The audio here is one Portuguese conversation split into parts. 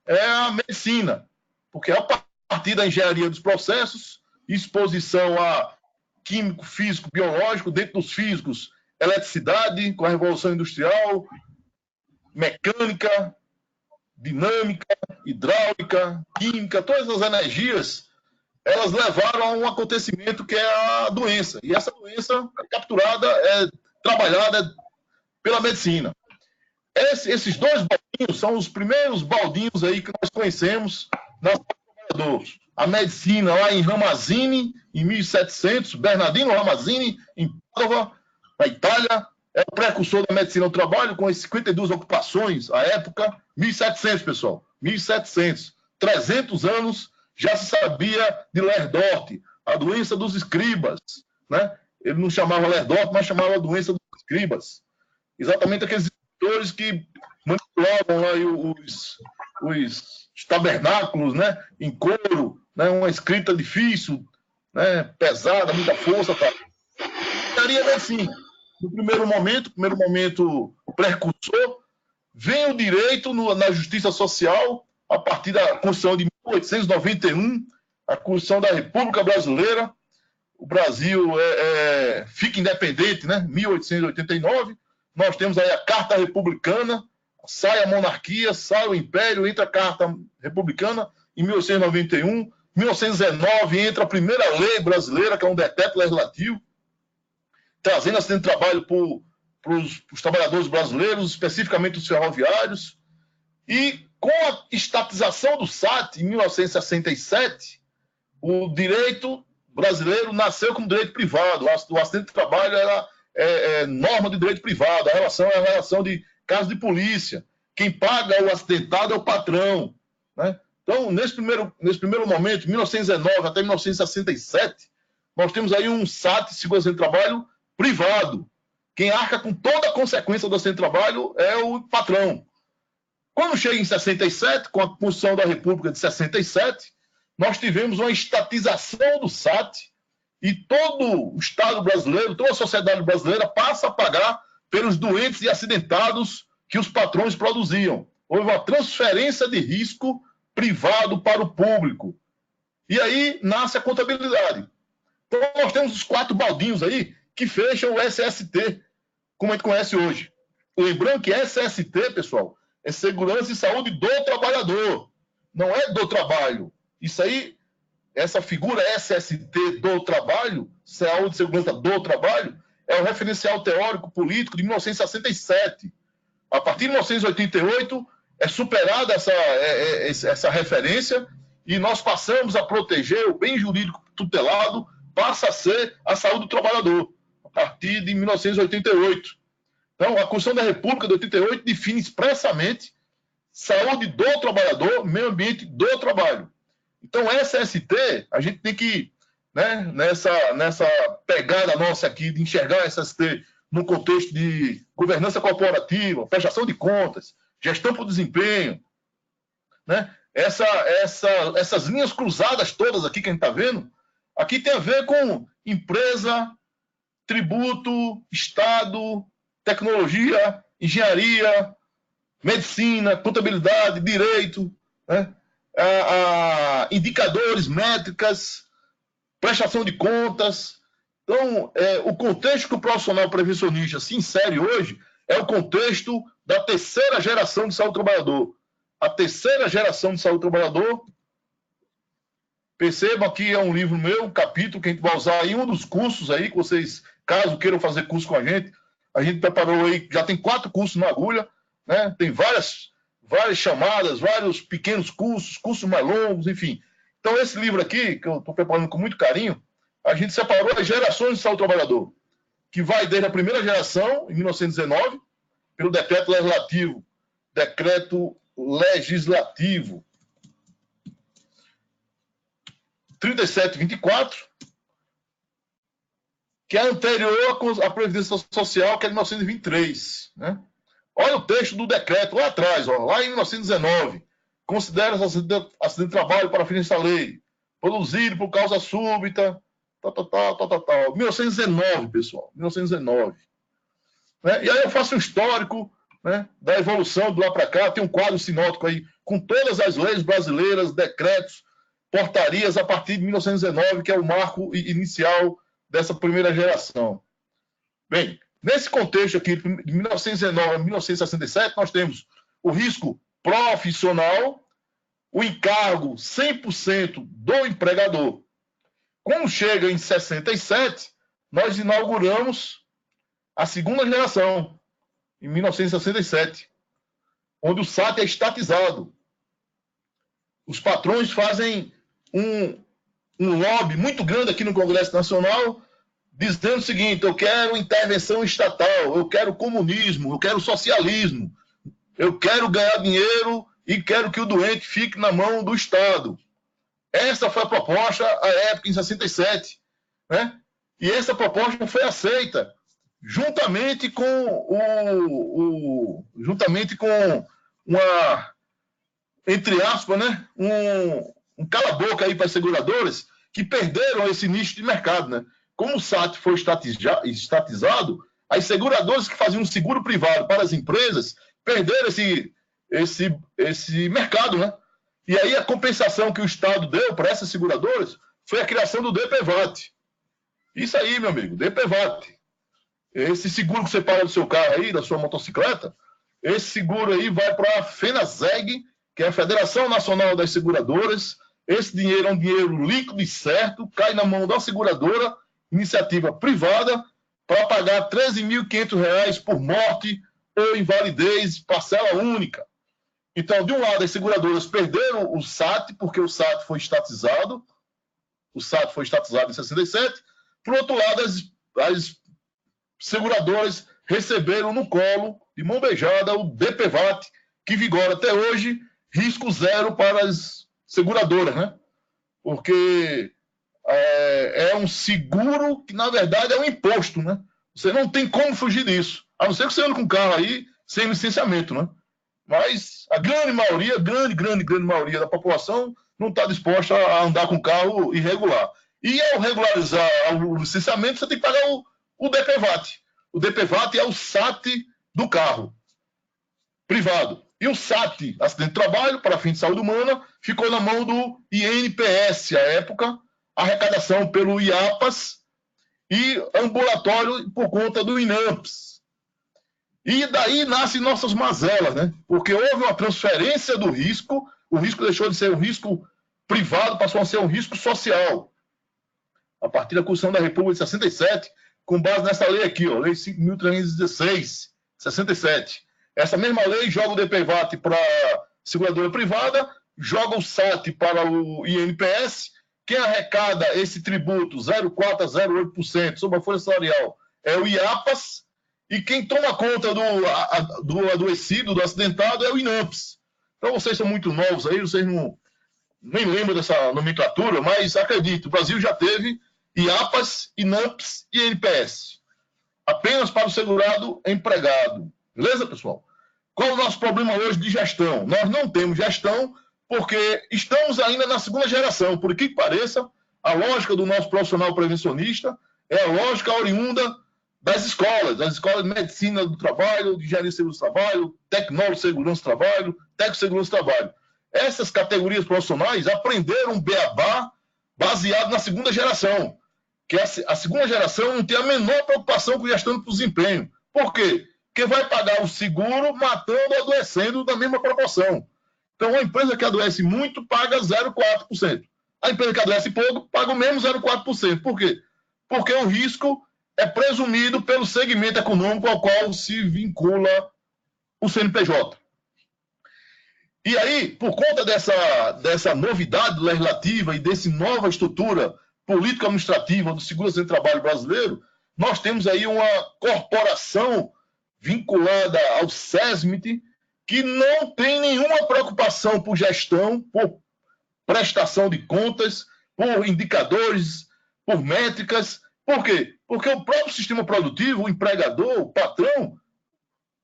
é a medicina, porque a partir da engenharia dos processos, exposição a químico, físico, biológico, dentro dos físicos, eletricidade, com a Revolução Industrial, mecânica, dinâmica, hidráulica, química, todas as energias, elas levaram a um acontecimento que é a doença. E essa doença é capturada, é trabalhada pela medicina. Esses dois baldinhos são os primeiros baldinhos aí que nós conhecemos na trabalhadores. A medicina lá em Ramazzini, em 1700, Bernardino Ramazzini, em Padova, na Itália, é o precursor da medicina do trabalho, com as 52 ocupações à época, 1700, pessoal, 1700. 300 anos já se sabia de Lerdort, a doença dos escribas, né? Ele não chamava Lerdort, mas chamava a doença dos escribas. Exatamente aqueles escritores que manipulavam lá os tabernáculos, né? Em couro, né? Uma escrita difícil, né? Pesada, muita força, tá? Seria medicina. No primeiro momento precursor, vem o direito na justiça social, a partir da Constituição de 1891, a Constituição da República Brasileira. O Brasil fica independente, né? 1889. Nós temos aí a Carta Republicana, sai a monarquia, sai o Império, entra a Carta Republicana em 1891. 1919 entra a primeira lei brasileira, que é um decreto legislativo, trazendo acidente de trabalho para os trabalhadores brasileiros, especificamente os ferroviários. E com a estatização do SAT, em 1967, o direito brasileiro nasceu como direito privado. O acidente de trabalho era norma de direito privado. A relação é a relação de caso de polícia. Quem paga o acidentado é o patrão, né? Então, nesse primeiro momento, de 1919 até 1967, nós temos aí um SAT, segurança de trabalho, privado. Quem arca com toda a consequência do acidente de trabalho é o patrão. Quando chega em 67, com a Constituição da República de 67, nós tivemos uma estatização do SAT e todo o Estado brasileiro, toda a sociedade brasileira passa a pagar pelos doentes e acidentados que os patrões produziam. Houve uma transferência de risco privado para o público. E aí nasce a contabilidade. Então nós temos os 4 baldinhos aí que fecham o SST, como a gente conhece hoje. Lembrando que SST, pessoal, é Segurança e Saúde do Trabalhador, não é do trabalho. Isso aí, essa figura SST do trabalho, Saúde e Segurança do Trabalho, é o referencial teórico político de 1967. A partir de 1988, é superada essa referência e nós passamos a proteger o bem jurídico tutelado, passa a ser a saúde do trabalhador, a partir de 1988. Então, a Constituição da República de 88 define expressamente saúde do trabalhador, meio ambiente do trabalho. Então, SST, a gente tem que, né, nessa pegada nossa aqui de enxergar SST no contexto de governança corporativa, prestação de contas, gestão por desempenho, né? Essas linhas cruzadas todas aqui que a gente está vendo, aqui tem a ver com empresa, tributo, Estado, tecnologia, engenharia, medicina, contabilidade, direito, né? Indicadores, métricas, prestação de contas. Então, o contexto que o profissional prevencionista se insere hoje é o contexto da terceira geração de saúde do trabalhador. A terceira geração de saúde do trabalhador, percebam que é um livro meu, um capítulo que a gente vai usar em um dos cursos aí, que vocês, caso queiram fazer curso com a gente preparou aí, já tem 4 cursos na agulha, né? Tem várias chamadas, vários pequenos cursos mais longos, enfim. Então, esse livro aqui, que eu estou preparando com muito carinho, a gente separou as gerações de saúde do trabalhador, que vai desde a primeira geração, em 1919, pelo decreto legislativo 3724, que é anterior à Previdência Social, que é de 1923. Né? Olha o texto do decreto lá atrás, lá em 1919. Considera-se acidente de trabalho para fins desta lei, produzido por causa súbita, tal. 1919, pessoal, 1919. Né? E aí eu faço um histórico, né, da evolução de lá para cá. Tem um quadro sinótico aí com todas as leis brasileiras, decretos, portarias a partir de 1919, que é o marco inicial dessa primeira geração. Bem, nesse contexto aqui, de 1919 a 1967, nós temos o risco profissional, o encargo 100% do empregador. Quando chega em 67, nós inauguramos a segunda geração, em 1967, onde o SAT é estatizado. Os patrões fazem um lobby muito grande aqui no Congresso Nacional, dizendo o seguinte: eu quero intervenção estatal, eu quero comunismo, eu quero socialismo, eu quero ganhar dinheiro e quero que o doente fique na mão do Estado. Essa foi a proposta à época, em 67, né? E essa proposta foi aceita, juntamente com uma, entre aspas, né, um cala-boca aí para as seguradoras que perderam esse nicho de mercado, né? Como o SAT foi estatizado, as seguradoras que faziam seguro privado para as empresas perderam esse mercado, né? E aí a compensação que o Estado deu para essas seguradoras foi a criação do DPVAT. Isso aí, meu amigo, DPVAT. Esse seguro que você paga do seu carro aí, da sua motocicleta, esse seguro aí vai para a FENASEG, que é a Federação Nacional das Seguradoras. Esse dinheiro é um dinheiro líquido e certo, cai na mão da seguradora, iniciativa privada, para pagar R$ 13.500 por morte ou invalidez, parcela única. Então, de um lado, as seguradoras perderam o SAT, porque o SAT foi estatizado. O SAT foi estatizado em 67. Por outro lado, as seguradoras receberam no colo, de mão beijada, o DPVAT, que vigora até hoje, risco zero para as seguradoras, né? Porque é um seguro que, na verdade, é um imposto, né? Você não tem como fugir disso, a não ser que você ande com um carro aí sem licenciamento, né? Mas a grande maioria, grande maioria da população não está disposta a andar com carro irregular. E ao regularizar o licenciamento, você tem que pagar o DPVAT. O DPVAT é o SAT do carro privado. E o SAT, acidente de trabalho, para fim de saúde humana, ficou na mão do INPS, à época, arrecadação pelo IAPAS e ambulatório por conta do INAMPS. E daí nascem nossas mazelas, né? Porque houve uma transferência do risco, o risco deixou de ser um risco privado, passou a ser um risco social. A partir da Constituição da República de 67, com base nessa lei aqui, ó, Lei 5.316, 67. Essa mesma lei joga o DPVAT para a seguradora privada, joga o SAT para o INPS. Quem arrecada esse tributo 0,4% a 0,8% sobre a folha salarial é o IAPAS, e quem toma conta do adoecido, do acidentado, é o INAMPS. Então vocês são muito novos aí, vocês nem lembram dessa nomenclatura, mas acredito, o Brasil já teve IAPAS, INAMPS e INPS. Apenas para o segurado empregado. Beleza, pessoal? Qual é o nosso problema hoje de gestão? Nós não temos gestão porque estamos ainda na segunda geração. Por que pareça, a lógica do nosso profissional prevencionista é a lógica oriunda das escolas de medicina do trabalho, de engenharia de segurança do trabalho, tecnólogo de segurança do trabalho, técnico de segurança do trabalho. Essas categorias profissionais aprenderam um beabá baseado na segunda geração, que a segunda geração não tem a menor preocupação com gestão de desempenho. Por quê? Porque vai pagar o seguro matando ou adoecendo na mesma proporção. Então, a empresa que adoece muito paga 0,4%. A empresa que adoece pouco paga o mesmo 0,4%. Por quê? Porque o risco é presumido pelo segmento econômico ao qual se vincula o CNPJ. E aí, por conta dessa novidade legislativa e dessa nova estrutura político-administrativa do Seguro-Acidente de Trabalho brasileiro, nós temos aí uma corporação vinculada ao SESMIT que não tem nenhuma preocupação por gestão, por prestação de contas, por indicadores, por métricas. Por quê? Porque o próprio sistema produtivo, o empregador, o patrão,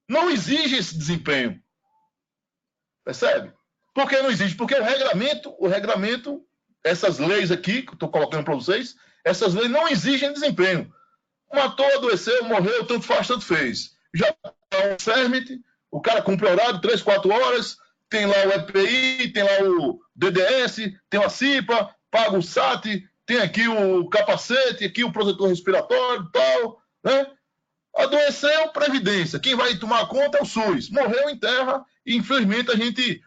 não exige esse desempenho. Percebe? Por que não exige? Porque o regramento, essas leis aqui, que eu estou colocando para vocês, essas leis não exigem desempenho. Matou, adoeceu, morreu, tanto faz, tanto fez. Já está um CERMIT, o cara cumpre horário, 3, 4 horas, tem lá o EPI, tem lá o DDS, tem a CIPA, paga o SAT, tem aqui o capacete, aqui o protetor respiratório e tal, né? Adoeceu, Previdência. Quem vai tomar conta é o SUS. Morreu, enterra, e infelizmente a gente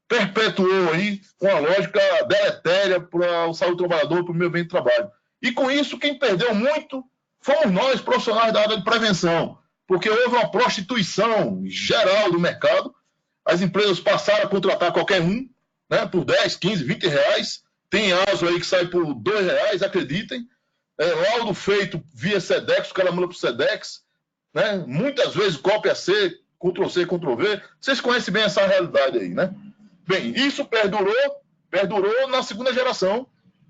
perpetuou aí uma lógica deletéria para o saúde do trabalhador, para o meio ambiente de trabalho. E com isso, quem perdeu muito fomos nós, profissionais da área de prevenção, porque houve uma prostituição geral do mercado. As empresas passaram a contratar qualquer um, né, por 10, 15, 20 reais. Tem ASO aí que sai por 2 reais, acreditem. Laudo feito via SEDEX, o cara manda para o SEDEX, né? Muitas vezes cópia C, Ctrl-C, Ctrl-V. Vocês conhecem bem essa realidade aí, né? Bem, isso perdurou na segunda geração,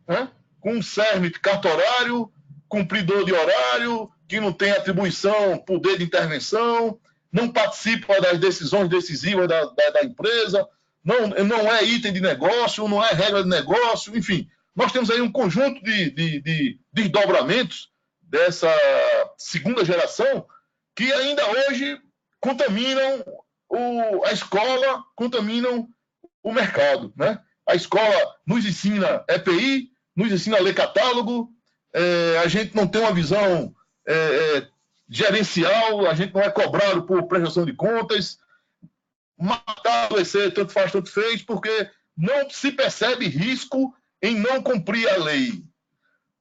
né? Com um CERMIT cartorário, cumpridor de horário, que não tem atribuição, poder de intervenção, não participa das decisões decisivas da empresa, não é item de negócio, não é regra de negócio, enfim. Nós temos aí um conjunto de desdobramentos dessa segunda geração que ainda hoje contaminam a escola, contaminam o mercado, né? A escola nos ensina EPI, nos ensina a ler catálogo, a gente não tem uma visão gerencial, a gente não é cobrado por prestação de contas, matar, adoecer, tanto faz, tanto fez, porque não se percebe risco em não cumprir a lei.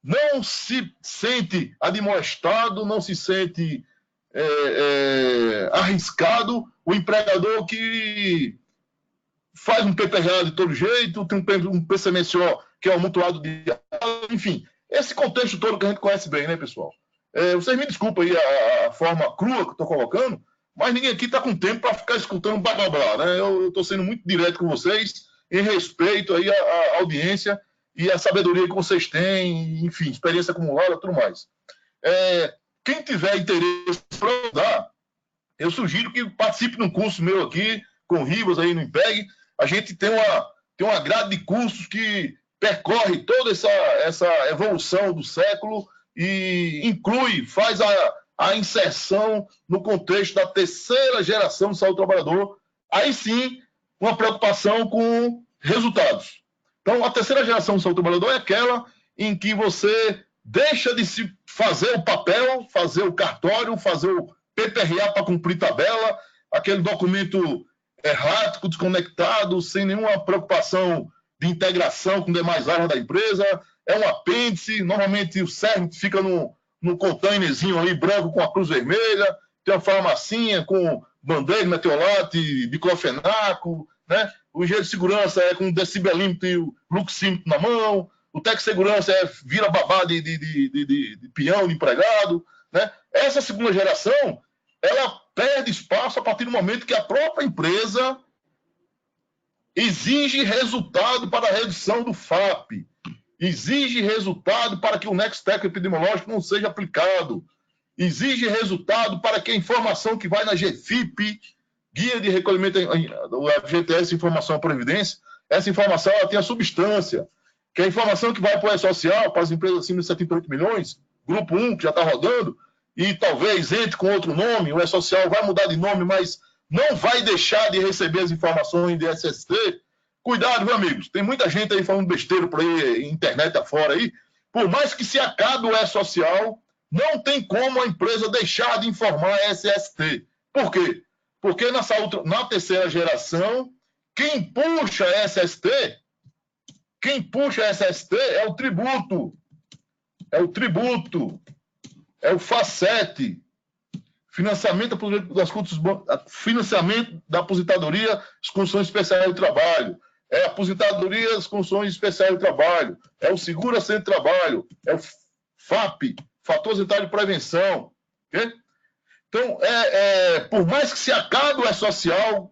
Não se sente admoestado, não se sente arriscado o empregador que faz um PPRA de todo jeito, tem um PCMSO que é amontoado de... Enfim, esse contexto todo que a gente conhece bem, né, pessoal? Vocês me desculpem aí a forma crua que eu estou colocando, mas ninguém aqui está com tempo para ficar escutando blá blá blá, né? Eu estou sendo muito direto com vocês, em respeito aí à audiência e à sabedoria que vocês têm, enfim, experiência acumulada e tudo mais. Quem tiver interesse para ajudar, eu sugiro que participe de um curso meu aqui, com o Ribas aí no IMPEG. A gente tem uma grade de cursos que percorre toda essa evolução do século e inclui, faz a inserção no contexto da terceira geração do saúde do trabalhador. Aí sim, uma preocupação com resultados. Então, a terceira geração do saúde do trabalhador é aquela em que você deixa de se fazer o papel, fazer o cartório, fazer o PPRA para cumprir tabela, aquele documento errático, desconectado, sem nenhuma preocupação de integração com demais áreas da empresa, é um apêndice, normalmente o CERMIT fica no containerzinho ali, branco, com a cruz vermelha, tem uma farmacinha com band-aid, metiolate, diclofenaco, né? O engenheiro de segurança é com decibelímetro e o luxímetro na mão, o técnico de segurança vira babá de peão, de empregado, né? Essa segunda geração, ela perde espaço a partir do momento que a própria empresa exige resultado para a redução do FAP, exige resultado para que o nexo técnico epidemiológico não seja aplicado, exige resultado para que a informação que vai na GFIP, Guia de Recolhimento, do FGTS, Informação à Previdência, essa informação ela tem a substância, que a informação que vai para o E-Social, para as empresas acima de 78 milhões, grupo 1, que já está rodando, e talvez entre com outro nome, o E-Social vai mudar de nome, mas não vai deixar de receber as informações de SST. Cuidado, meus amigos, tem muita gente aí falando besteira por aí, internet afora aí. Por mais que se acabe o E-Social, não tem como a empresa deixar de informar a SST. Por quê? Porque na terceira geração, quem puxa a SST é o tributo, é o FACET, financiamento da aposentadoria das condições especiais de trabalho, é a aposentadoria das condições especiais de trabalho, é o seguro-acidente de trabalho, é o FAP, Fator Sanitário de Prevenção. Okay? Então, por mais que se acabe o E-Social,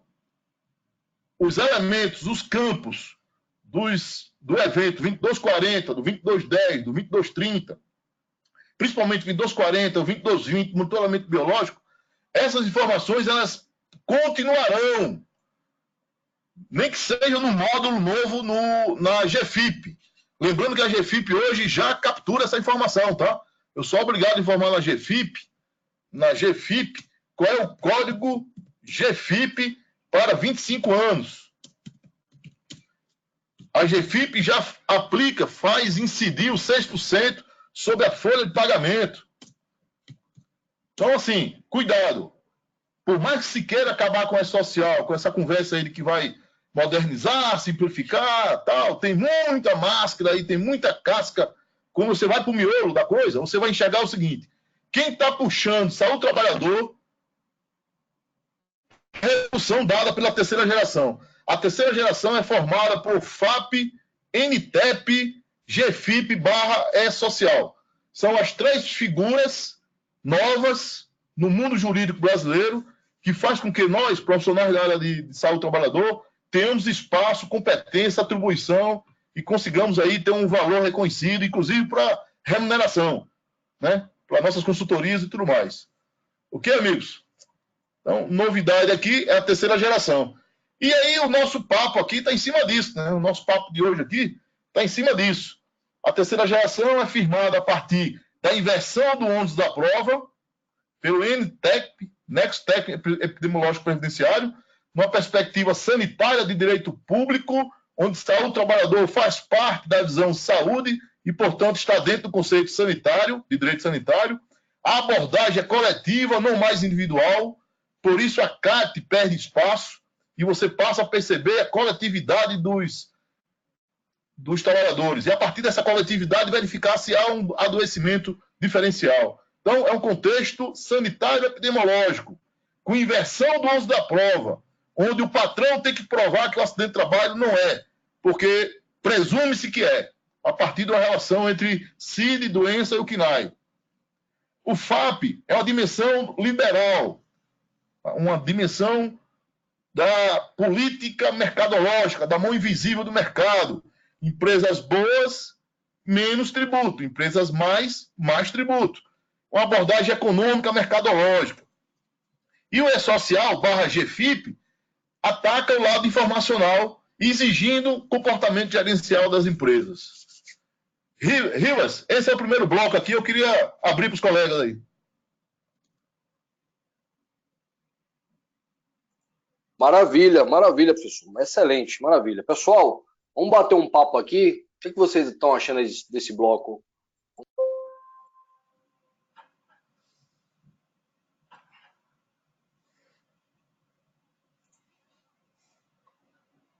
os elementos, os campos do evento 2240, do 2210, do 2230, principalmente 2240, 2220, monitoramento biológico, essas informações elas continuarão, nem que seja no módulo novo na GFIP. Lembrando que a GFIP hoje já captura essa informação, tá? Eu sou obrigado a informar na GFIP, qual é o código GFIP para 25 anos. A GFIP já aplica, faz incidir os 6% sobre a folha de pagamento. Então, assim, cuidado. Por mais que se queira acabar com a social, com essa conversa aí de que vai modernizar, simplificar, tal, tem muita máscara aí, tem muita casca. Quando você vai para o miolo da coisa, você vai enxergar o seguinte: quem está puxando saúde do trabalhador, redução dada pela terceira geração. A terceira geração é formada por FAP, NTEP, GFIP / E-Social. São as 3 figuras novas no mundo jurídico brasileiro que faz com que nós, profissionais da área de saúde do trabalhador, tenhamos espaço, competência, atribuição e consigamos aí ter um valor reconhecido, inclusive para remuneração, né? Para nossas consultorias e tudo mais. Ok, amigos? Então, novidade aqui é a terceira geração. E aí o nosso papo aqui está em cima disso, né? O nosso papo de hoje aqui está em cima disso. A terceira geração é firmada a partir da inversão do ônus da prova pelo NTEP, NextTech Epidemiológico Previdenciário, numa perspectiva sanitária de direito público, onde saúde do trabalhador faz parte da visão saúde e, portanto, está dentro do conceito sanitário, de direito sanitário. A abordagem é coletiva, não mais individual, por isso a CAT perde espaço e você passa a perceber a coletividade dos trabalhadores. E a partir dessa coletividade verificar se há um adoecimento diferencial. Então, é um contexto sanitário epidemiológico, com inversão do uso da prova, onde o patrão tem que provar que o acidente de trabalho não é, porque presume-se que é, a partir da relação entre CID, doença e o CNAE. O FAP é uma dimensão liberal, uma dimensão da política mercadológica, da mão invisível do mercado. Empresas boas, menos tributo. Empresas mais tributo. Uma abordagem econômica mercadológica. E o E-Social / GFIP ataca o lado informacional, exigindo comportamento gerencial das empresas. Rivas, esse é o primeiro bloco aqui, eu queria abrir para os colegas aí. Maravilha, maravilha, professor. Excelente, maravilha. Pessoal, vamos bater um papo aqui. O que vocês estão achando desse bloco?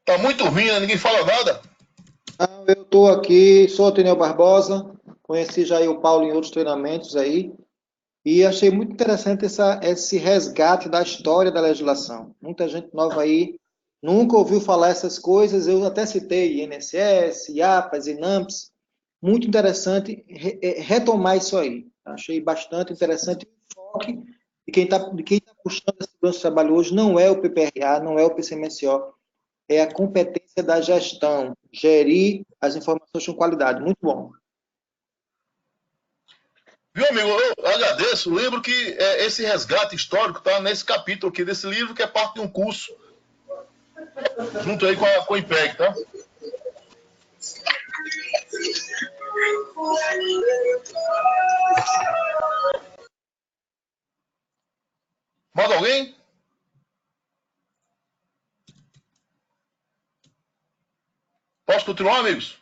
Tá muito ruim, né? Ninguém fala nada. Eu estou aqui, sou o Ateneu Barbosa, conheci já aí o Paulo em outros treinamentos aí, e achei muito interessante esse resgate da história da legislação. Muita gente nova aí nunca ouviu falar essas coisas, eu até citei INSS, IAPAS, INAMPS, muito interessante retomar isso aí. Achei bastante interessante o enfoque de quem está puxando a segurança do trabalho hoje não é o PPRA, não é o PCMSO, é a competência da gestão, gerir as informações com qualidade. Muito bom. Viu, amigo? Eu agradeço. Lembro que esse resgate histórico está nesse capítulo aqui desse livro, que é parte de um curso, junto aí com a IPEG, tá? Mais alguém? Posso continuar, amigos?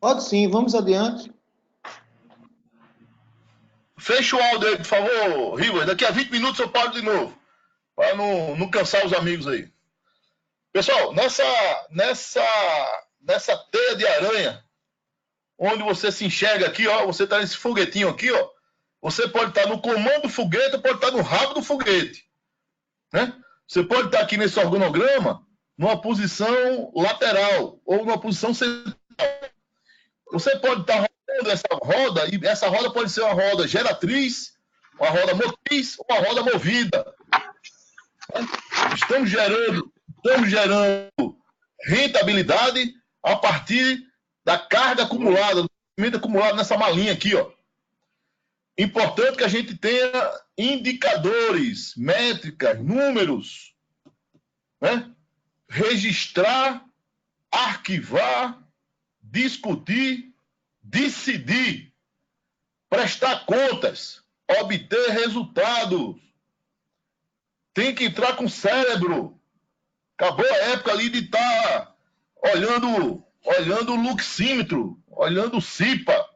Pode sim, vamos adiante. Fecha o áudio aí, por favor, River. Daqui a 20 minutos eu paro de novo, para não cansar os amigos aí. Pessoal, nessa teia de aranha, onde você se enxerga aqui, ó, você está nesse foguetinho aqui, ó, você pode estar no comando do foguete ou pode estar no rabo do foguete, né? Você pode estar aqui nesse organograma numa posição lateral ou numa posição central. Você pode estar rodando essa roda, e essa roda pode ser uma roda geratriz, uma roda motriz ou uma roda movida. Estamos gerando rentabilidade a partir da carga acumulada, do movimento acumulado nessa malinha aqui, ó. Importante que a gente tenha indicadores, métricas, números, né? Registrar, arquivar, discutir, decidir, prestar contas, obter resultados. Tem que entrar com cérebro. Acabou a época ali de estar olhando o luxímetro, olhando o CIPA.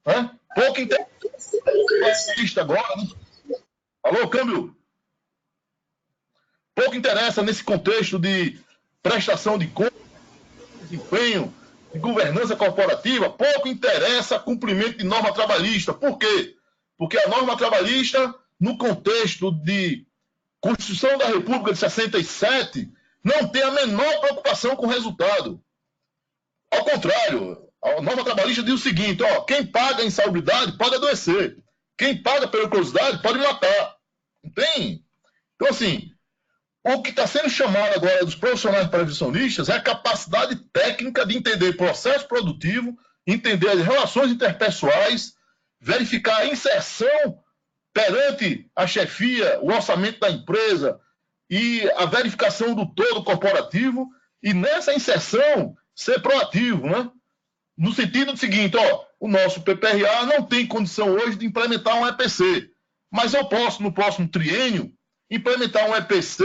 Né? Pouco interessa agora. Né? Alô, câmbio? Pouco interessa nesse contexto de prestação de contas, desempenho, de governança corporativa, pouco interessa cumprimento de norma trabalhista. Por quê? Porque a norma trabalhista, no contexto de Constituição da República de 67, não tem a menor preocupação com o resultado. Ao contrário, a norma trabalhista diz o seguinte, ó, quem paga a insalubridade pode adoecer. Quem paga a periculosidade pode matar. Não tem? Então, assim, o que está sendo chamado agora dos profissionais previsionistas é a capacidade técnica de entender processo produtivo, entender as relações interpessoais, verificar a inserção perante a chefia, o orçamento da empresa e a verificação do todo corporativo, e nessa inserção ser proativo, né? No sentido do seguinte, ó, o nosso PPRA não tem condição hoje de implementar um EPC, mas eu posso, no próximo triênio, implementar um EPC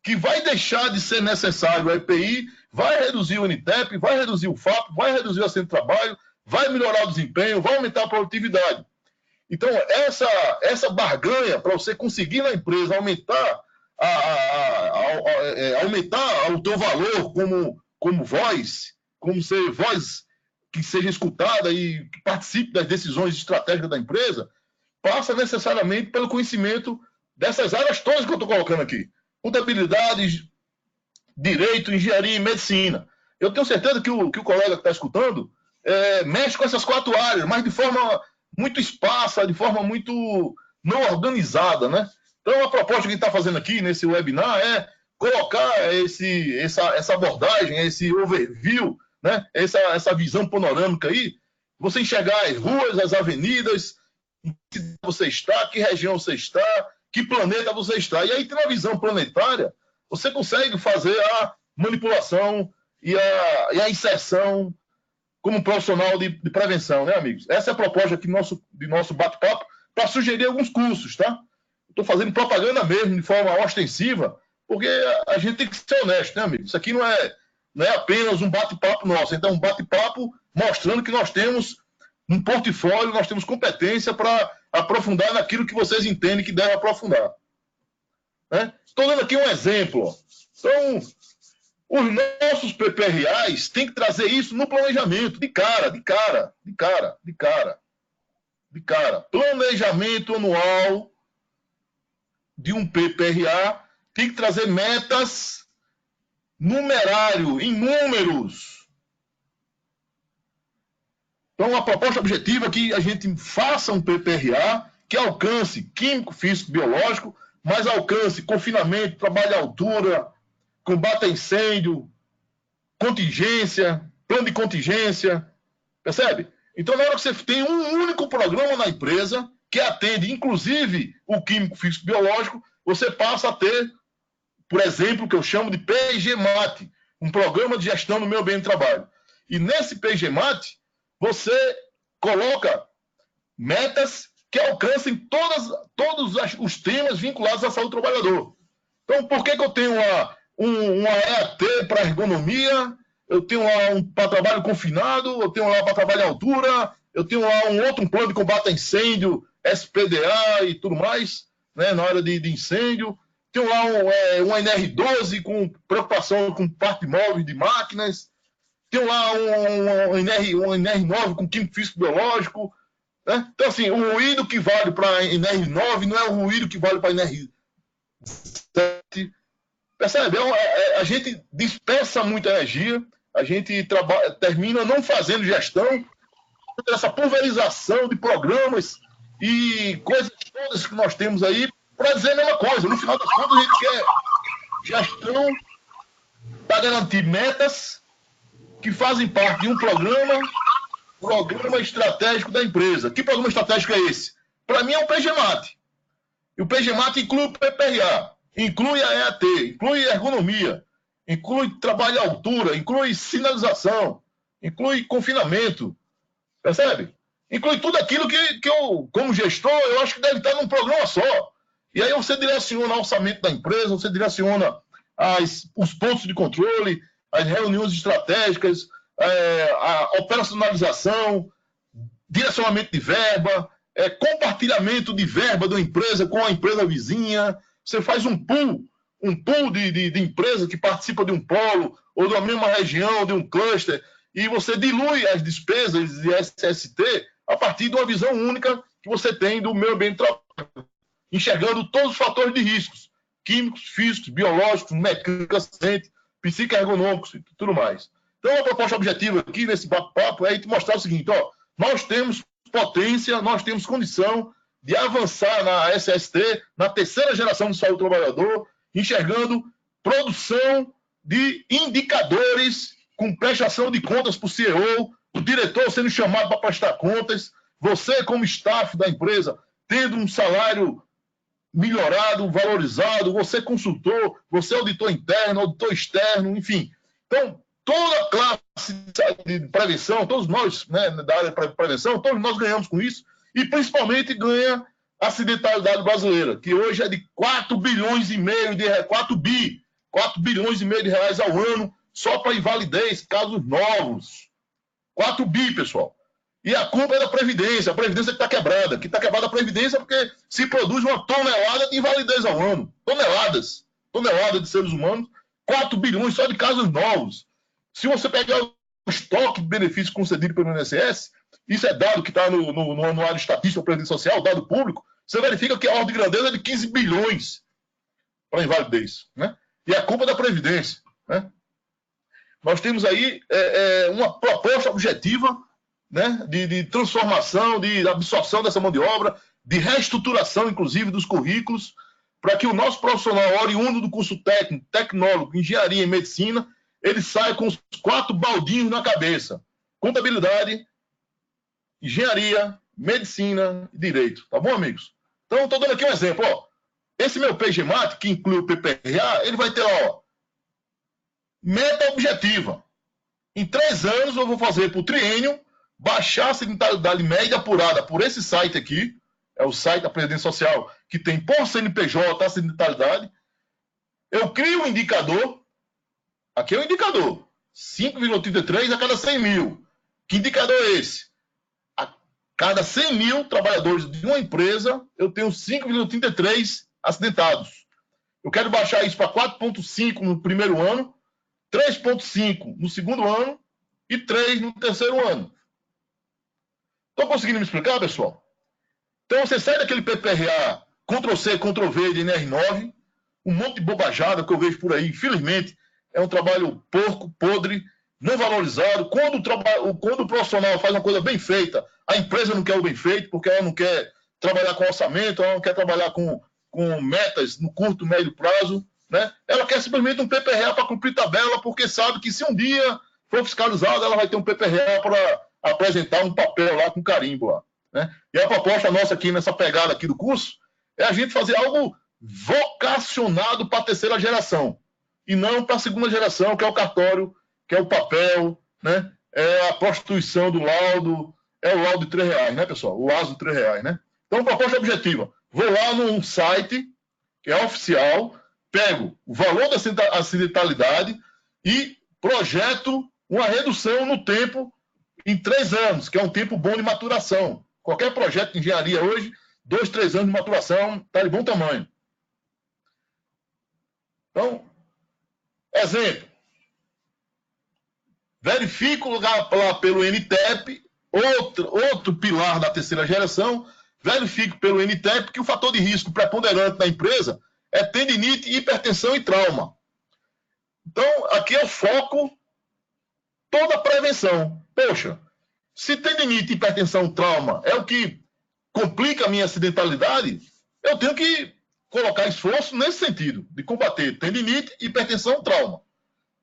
que vai deixar de ser necessário o EPI, vai reduzir o NTEP, vai reduzir o FAP, vai reduzir o acidente de trabalho, vai melhorar o desempenho, vai aumentar a produtividade. Então, essa barganha para você conseguir na empresa aumentar, aumentar o teu valor como voz, como ser voz que seja escutada e que participe das decisões estratégicas da empresa, passa necessariamente pelo conhecimento dessas áreas todas que eu estou colocando aqui. Contabilidade, direito, engenharia e medicina. Eu tenho certeza que o colega que está escutando mexe com essas 4 áreas, mas de forma muito esparsa, de forma muito não organizada, né? Então, a proposta que a gente está fazendo aqui nesse webinar é colocar essa abordagem, esse overview, né? Essa visão panorâmica aí, você enxergar as ruas, as avenidas, em que você está, que região você está, que planeta você está. E aí, tem uma visão planetária, você consegue fazer a manipulação e a inserção como profissional de prevenção, né, amigos? Essa é a proposta aqui de nosso bate-papo, para sugerir alguns cursos, tá? Estou fazendo propaganda mesmo, de forma ostensiva, porque a gente tem que ser honesto, né, amigos? Isso aqui não é apenas um bate-papo nosso, então um bate-papo mostrando que nós temos um portfólio, nós temos competência para aprofundar naquilo que vocês entendem que deve aprofundar. Né? Estou dando aqui um exemplo. Ó. Então, os nossos PPRAs têm que trazer isso no planejamento, de cara. Planejamento anual de um PPRA tem que trazer metas, numerário, em números. Então, a proposta objetiva é que a gente faça um PPRA que alcance químico, físico, biológico, mas alcance confinamento, trabalho à altura, combate a incêndio, contingência, plano de contingência, percebe? Então, na hora que você tem um único programa na empresa, que atende, inclusive, o químico, físico, biológico, você passa a ter, por exemplo, o que eu chamo de PGMAT, um programa de gestão do meio ambiente de trabalho. E nesse PGMAT, você coloca metas que alcancem todos os temas vinculados à saúde do trabalhador. Então, por que eu tenho uma EAT para ergonomia, eu tenho lá um para trabalho confinado, eu tenho lá para trabalho à altura, eu tenho lá um plano de combate a incêndio, SPDA e tudo mais, né, na hora de incêndio. Tenho lá um NR12 com preocupação com parte móvel de máquinas. Tenho lá um NR9 com químico físico biológico. Né? Então, assim, o ruído que vale para NR9 não é o ruído que vale para NR7. Percebe? A gente dispersa muita energia, a gente termina não fazendo gestão, essa pulverização de programas e coisas todas que nós temos aí para dizer a mesma coisa. No final das contas, a gente quer gestão para garantir metas que fazem parte de um programa estratégico da empresa. Que programa estratégico é esse? Para mim é o PGMAT. E o PGMAT inclui o PPRA, inclui a EAT, inclui ergonomia, inclui trabalho à altura, inclui sinalização, inclui confinamento. Percebe? Inclui tudo aquilo que eu, como gestor, eu acho que deve estar num programa só. E aí você direciona o orçamento da empresa, você direciona os pontos de controle, as reuniões estratégicas, a operacionalização, direcionamento de verba, compartilhamento de verba da empresa com a empresa vizinha. Você faz um pool de empresa que participa de um polo ou da mesma região, de um cluster, e você dilui as despesas de SST a partir de uma visão única que você tem do meio ambiente de trabalho, enxergando todos os fatores de riscos, químicos, físicos, biológicos, mecânicos, psicoergonômicos e tudo mais. Então, a proposta objetiva aqui nesse bate-papo é te mostrar o seguinte, ó, nós temos potência, nós temos condição de avançar na SST, na terceira geração de saúde do trabalhador, enxergando produção de indicadores com prestação de contas para o CEO, o diretor sendo chamado para prestar contas, você como staff da empresa tendo um salário melhorado, valorizado, você consultor, você auditor interno, auditor externo, enfim. Então, toda a classe de prevenção, todos nós, né, da área de prevenção, todos nós ganhamos com isso, e principalmente ganha a acidentalidade brasileira, que hoje é de 4 bilhões e meio de reais, 4 bilhões e meio de reais ao ano, só para invalidez, casos novos. 4 bi, pessoal. E a culpa é da Previdência, a Previdência que está quebrada. Que está quebrada a Previdência porque se produz uma tonelada de invalidez ao ano. Toneladas de seres humanos, 4 bilhões só de casos novos. Se você pegar o estoque de benefícios concedido pelo INSS, isso é dado que está no Anuário Estatístico da Previdência Social, dado público, você verifica que a ordem de grandeza é de 15 bilhões para invalidez. Né? E a culpa é da Previdência. Né? Nós temos aí uma proposta objetiva, né, de transformação, de absorção dessa mão de obra, de reestruturação, inclusive, dos currículos, para que o nosso profissional oriundo do curso técnico, tecnólogo, engenharia e medicina, ele saia com os 4 baldinhos na cabeça. Contabilidade, engenharia, medicina e direito. Tá bom, amigos? Então, estou dando aqui um exemplo. Ó. Esse meu PGMAT, que inclui o PPRA, ele vai ter, ó, meta objetiva. Em 3 anos, eu vou fazer para o triênio baixar a acidentalidade média apurada por esse site aqui, é o site da Previdência Social, que tem por CNPJ a acidentalidade. Eu crio um indicador, aqui é o indicador, 5,33 a cada 100 mil. Que indicador é esse? A cada 100 mil trabalhadores de uma empresa, eu tenho 5,33 acidentados. Eu quero baixar isso para 4,5 no primeiro ano, 3,5 no segundo ano e 3 no terceiro ano. Estão conseguindo me explicar, pessoal? Então, você sai daquele PPRA Ctrl-C, Ctrl-V de NR9, um monte de bobajada que eu vejo por aí, infelizmente, é um trabalho porco, podre, não valorizado. Quando o profissional faz uma coisa bem feita, a empresa não quer o bem feito, porque ela não quer trabalhar com orçamento, ela não quer trabalhar com metas no curto, médio prazo, né? Ela quer simplesmente um PPRA para cumprir tabela, porque sabe que se um dia for fiscalizada, ela vai ter um PPRA para apresentar um papel lá com carimbo lá. Né? E a proposta nossa aqui nessa pegada aqui do curso é a gente fazer algo vocacionado para a terceira geração e não para a segunda geração, que é o cartório, que é o papel, né? É a prostituição do laudo, é o laudo de R$3, né, pessoal? O ASO de R$3, né? Então, proposta objetiva. Vou lá num site que é oficial, pego o valor da acidentalidade e projeto uma redução no tempo em 3 anos, que é um tempo bom de maturação. Qualquer projeto de engenharia hoje, 2, 3 anos de maturação, está de bom tamanho. Então, exemplo. Verifico lá pelo NTEP, outro pilar da terceira geração, verifico pelo NTEP que o fator de risco preponderante da empresa é tendinite, hipertensão e trauma. Então, aqui é o foco, toda a prevenção. Poxa, se tendinite, hipertensão, trauma é o que complica a minha acidentalidade, eu tenho que colocar esforço nesse sentido, de combater tendinite, hipertensão, trauma.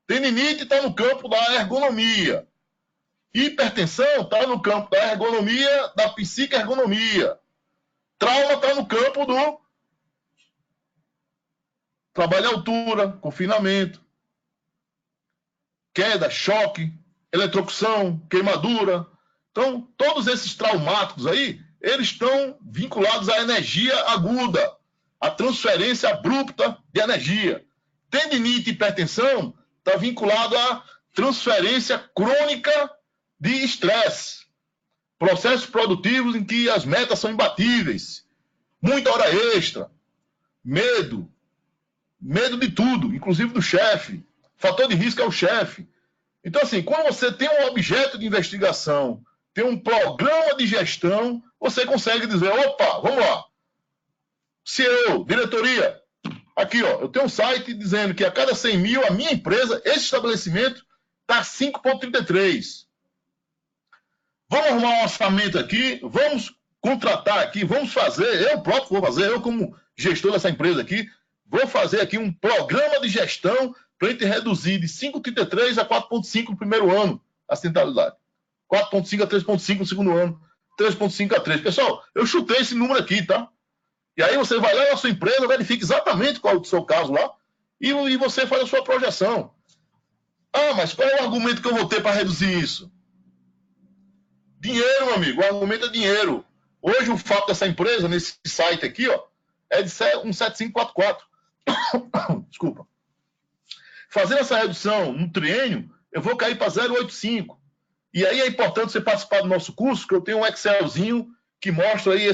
Tendinite está no campo da ergonomia. Hipertensão está no campo da ergonomia, da psicoergonomia. Trauma está no campo do trabalho à altura, confinamento, queda, choque, eletrocução, queimadura. Então, todos esses traumáticos aí, eles estão vinculados à energia aguda, à transferência abrupta de energia. Tendinite e hipertensão está vinculado à transferência crônica de estresse. Processos produtivos em que as metas são imbatíveis. Muita hora extra. Medo de tudo, inclusive do chefe. Fator de risco é o chefe. Então, assim, quando você tem um objeto de investigação, tem um programa de gestão, você consegue dizer, opa, vamos lá. CEO, diretoria, aqui, ó, eu tenho um site dizendo que a cada 100 mil, a minha empresa, esse estabelecimento, está 5,33. Vamos arrumar um orçamento aqui, vamos contratar aqui, vamos fazer, eu próprio vou fazer, eu como gestor dessa empresa aqui, vou fazer aqui um programa de gestão para a gente reduzir de 5,33 a 4,5 no primeiro ano a acidentalidade. 4,5 a 3,5 no segundo ano. 3,5 a 3. Pessoal, eu chutei esse número aqui, tá? E aí você vai lá na sua empresa, verifica exatamente qual é o seu caso lá e você faz a sua projeção. Ah, mas qual é o argumento que eu vou ter para reduzir isso? Dinheiro, meu amigo. O argumento é dinheiro. Hoje o fato dessa empresa, nesse site aqui, ó, é de 17544. Desculpa. Fazendo essa redução no triênio, eu vou cair para 0,85. E aí é importante você participar do nosso curso, que eu tenho um Excelzinho que mostra aí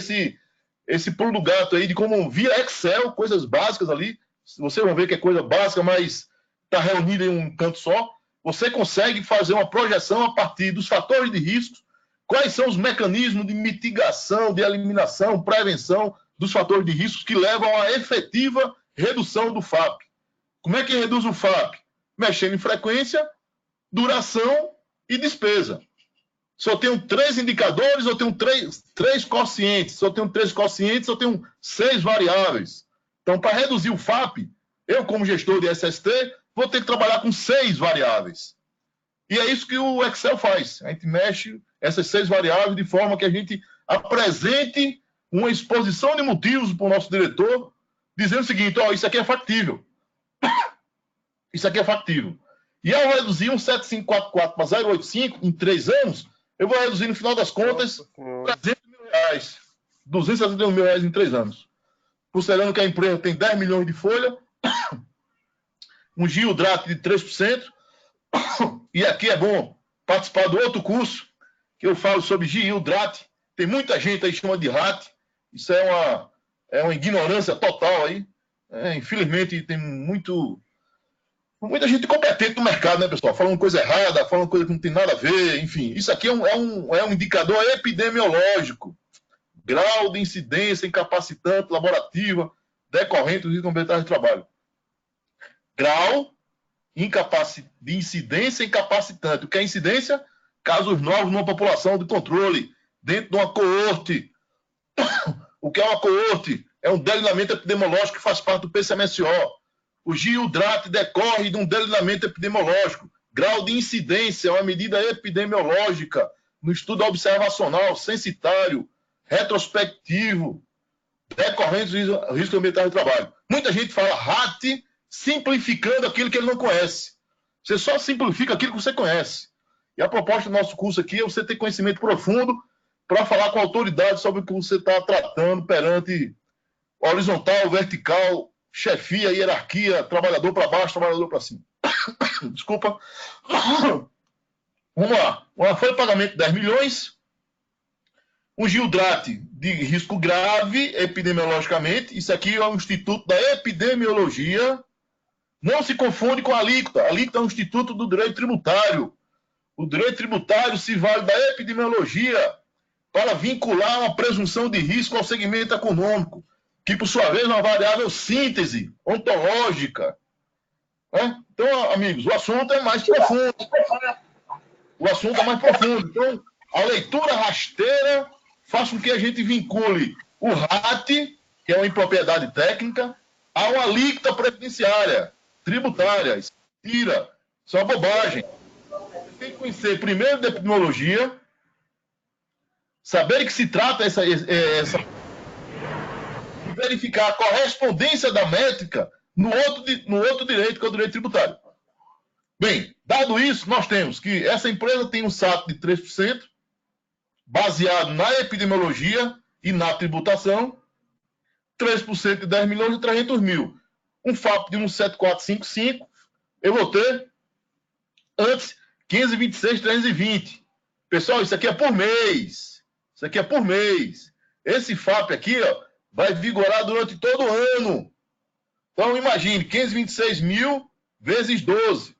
esse pulo do gato aí de como via Excel, coisas básicas ali. Vocês vão ver que é coisa básica, mas está reunida em um canto só. Você consegue fazer uma projeção a partir dos fatores de risco, quais são os mecanismos de mitigação, de eliminação, prevenção dos fatores de risco que levam à efetiva redução do FAP. Como é que reduz o FAP? Mexendo em frequência, duração e despesa. Se eu tenho 3 indicadores, eu tenho 3 quocientes. Se eu tenho 3 quocientes, eu tenho 6 variáveis. Então, para reduzir o FAP, eu, como gestor de SST, vou ter que trabalhar com 6 variáveis. E é isso que o Excel faz. A gente mexe essas 6 variáveis de forma que a gente apresente uma exposição de motivos para o nosso diretor, dizendo o seguinte, ó, isso aqui é factível. Isso aqui é factível. E ao reduzir um 7544 para 085 em 3 anos, eu vou reduzir, no final das contas, 300 mil reais. 271 mil reais em 3 anos. Considerando que a empresa tem 10 milhões de folha, um GILDRAT de 3%, e aqui é bom participar do outro curso, que eu falo sobre GILDRAT. Tem muita gente aí que chama de RAT. Isso é uma ignorância total aí. Infelizmente, tem muita gente competente no mercado, né, pessoal? Falando coisa errada, falando coisa que não tem nada a ver, enfim. Isso aqui é um indicador epidemiológico. Grau de incidência incapacitante laborativa decorrente dos riscos ambientais de trabalho. Grau de incidência incapacitante. O que é incidência? Casos novos numa população de controle, dentro de uma coorte. O que é uma coorte? É um delineamento epidemiológico que faz parte do PCMSO. O GILDRAT decorre de um delineamento epidemiológico. Grau de incidência é uma medida epidemiológica no estudo observacional, censitário, retrospectivo, decorrente do risco ambiental de trabalho. Muita gente fala RAT simplificando aquilo que ele não conhece. Você só simplifica aquilo que você conhece. E a proposta do nosso curso aqui é você ter conhecimento profundo para falar com a autoridade sobre o que você está tratando perante horizontal, vertical, chefia, hierarquia, trabalhador para baixo, trabalhador para cima. Desculpa. Vamos lá. Uma folha de pagamento de 10 milhões. Um GILDRAT de risco grave, epidemiologicamente. Isso aqui é um instituto da epidemiologia. Não se confunde com a alíquota. A alíquota é um instituto do direito tributário. O direito tributário se vale da epidemiologia para vincular uma presunção de risco ao segmento econômico, que, por sua vez, é uma variável síntese ontológica. Então, amigos, o assunto é mais profundo. O assunto é mais profundo. Então, a leitura rasteira faz com que a gente vincule o RAT, que é uma impropriedade técnica, a uma alíquota previdenciária, tributária. Isso é mentira. Isso é uma bobagem. Você tem que conhecer primeiro de epidemiologia, saber que se trata e verificar a correspondência da métrica no outro direito, que é o direito tributário. Bem, dado isso, nós temos que essa empresa tem um SAT de 3%, baseado na epidemiologia e na tributação, 3% de 10 milhões e 300 mil. Um FAP de 17455, eu vou ter, antes, 526.320. Pessoal, isso aqui é por mês. Isso aqui é por mês. Esse FAP aqui, ó, vai vigorar durante todo o ano. Então, imagine, 526 mil vezes 12.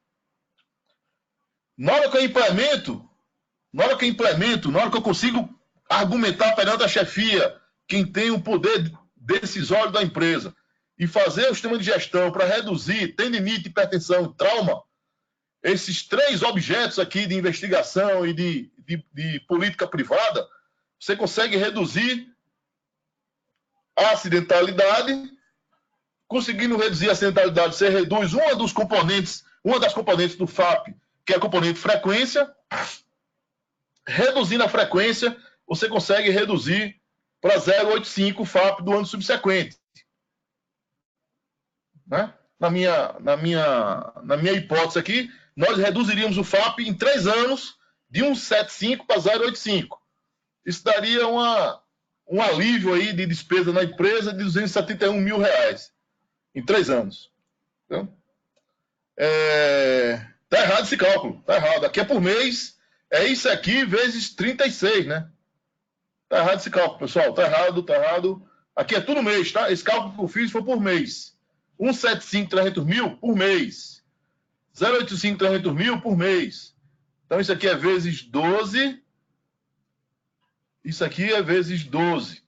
Na hora que eu implemento, na hora que eu consigo argumentar perante a chefia, quem tem o poder decisório da empresa, e fazer o sistema de gestão para reduzir tendinite, hipertensão e trauma, esses 3 objetos aqui de investigação e de política privada, você consegue reduzir a acidentalidade. Conseguindo reduzir a acidentalidade, você reduz uma das componentes do FAP, que é a componente frequência. Reduzindo a frequência, você consegue reduzir para 0,85 o FAP do ano subsequente. Né? Na minha hipótese aqui, nós reduziríamos o FAP em 3 anos de 1,75 para 0,85. Isso daria um alívio aí de despesa na empresa de R$271 mil em 3 anos. Então, tá errado esse cálculo, tá errado. Aqui é por mês, é isso aqui vezes 36, né? Tá errado esse cálculo, pessoal, tá errado. Aqui é tudo mês, tá? Esse cálculo que eu fiz foi por mês. 175.300 mil por mês. 085.300 mil por mês. Então isso aqui é vezes 12. Isso aqui é vezes 12.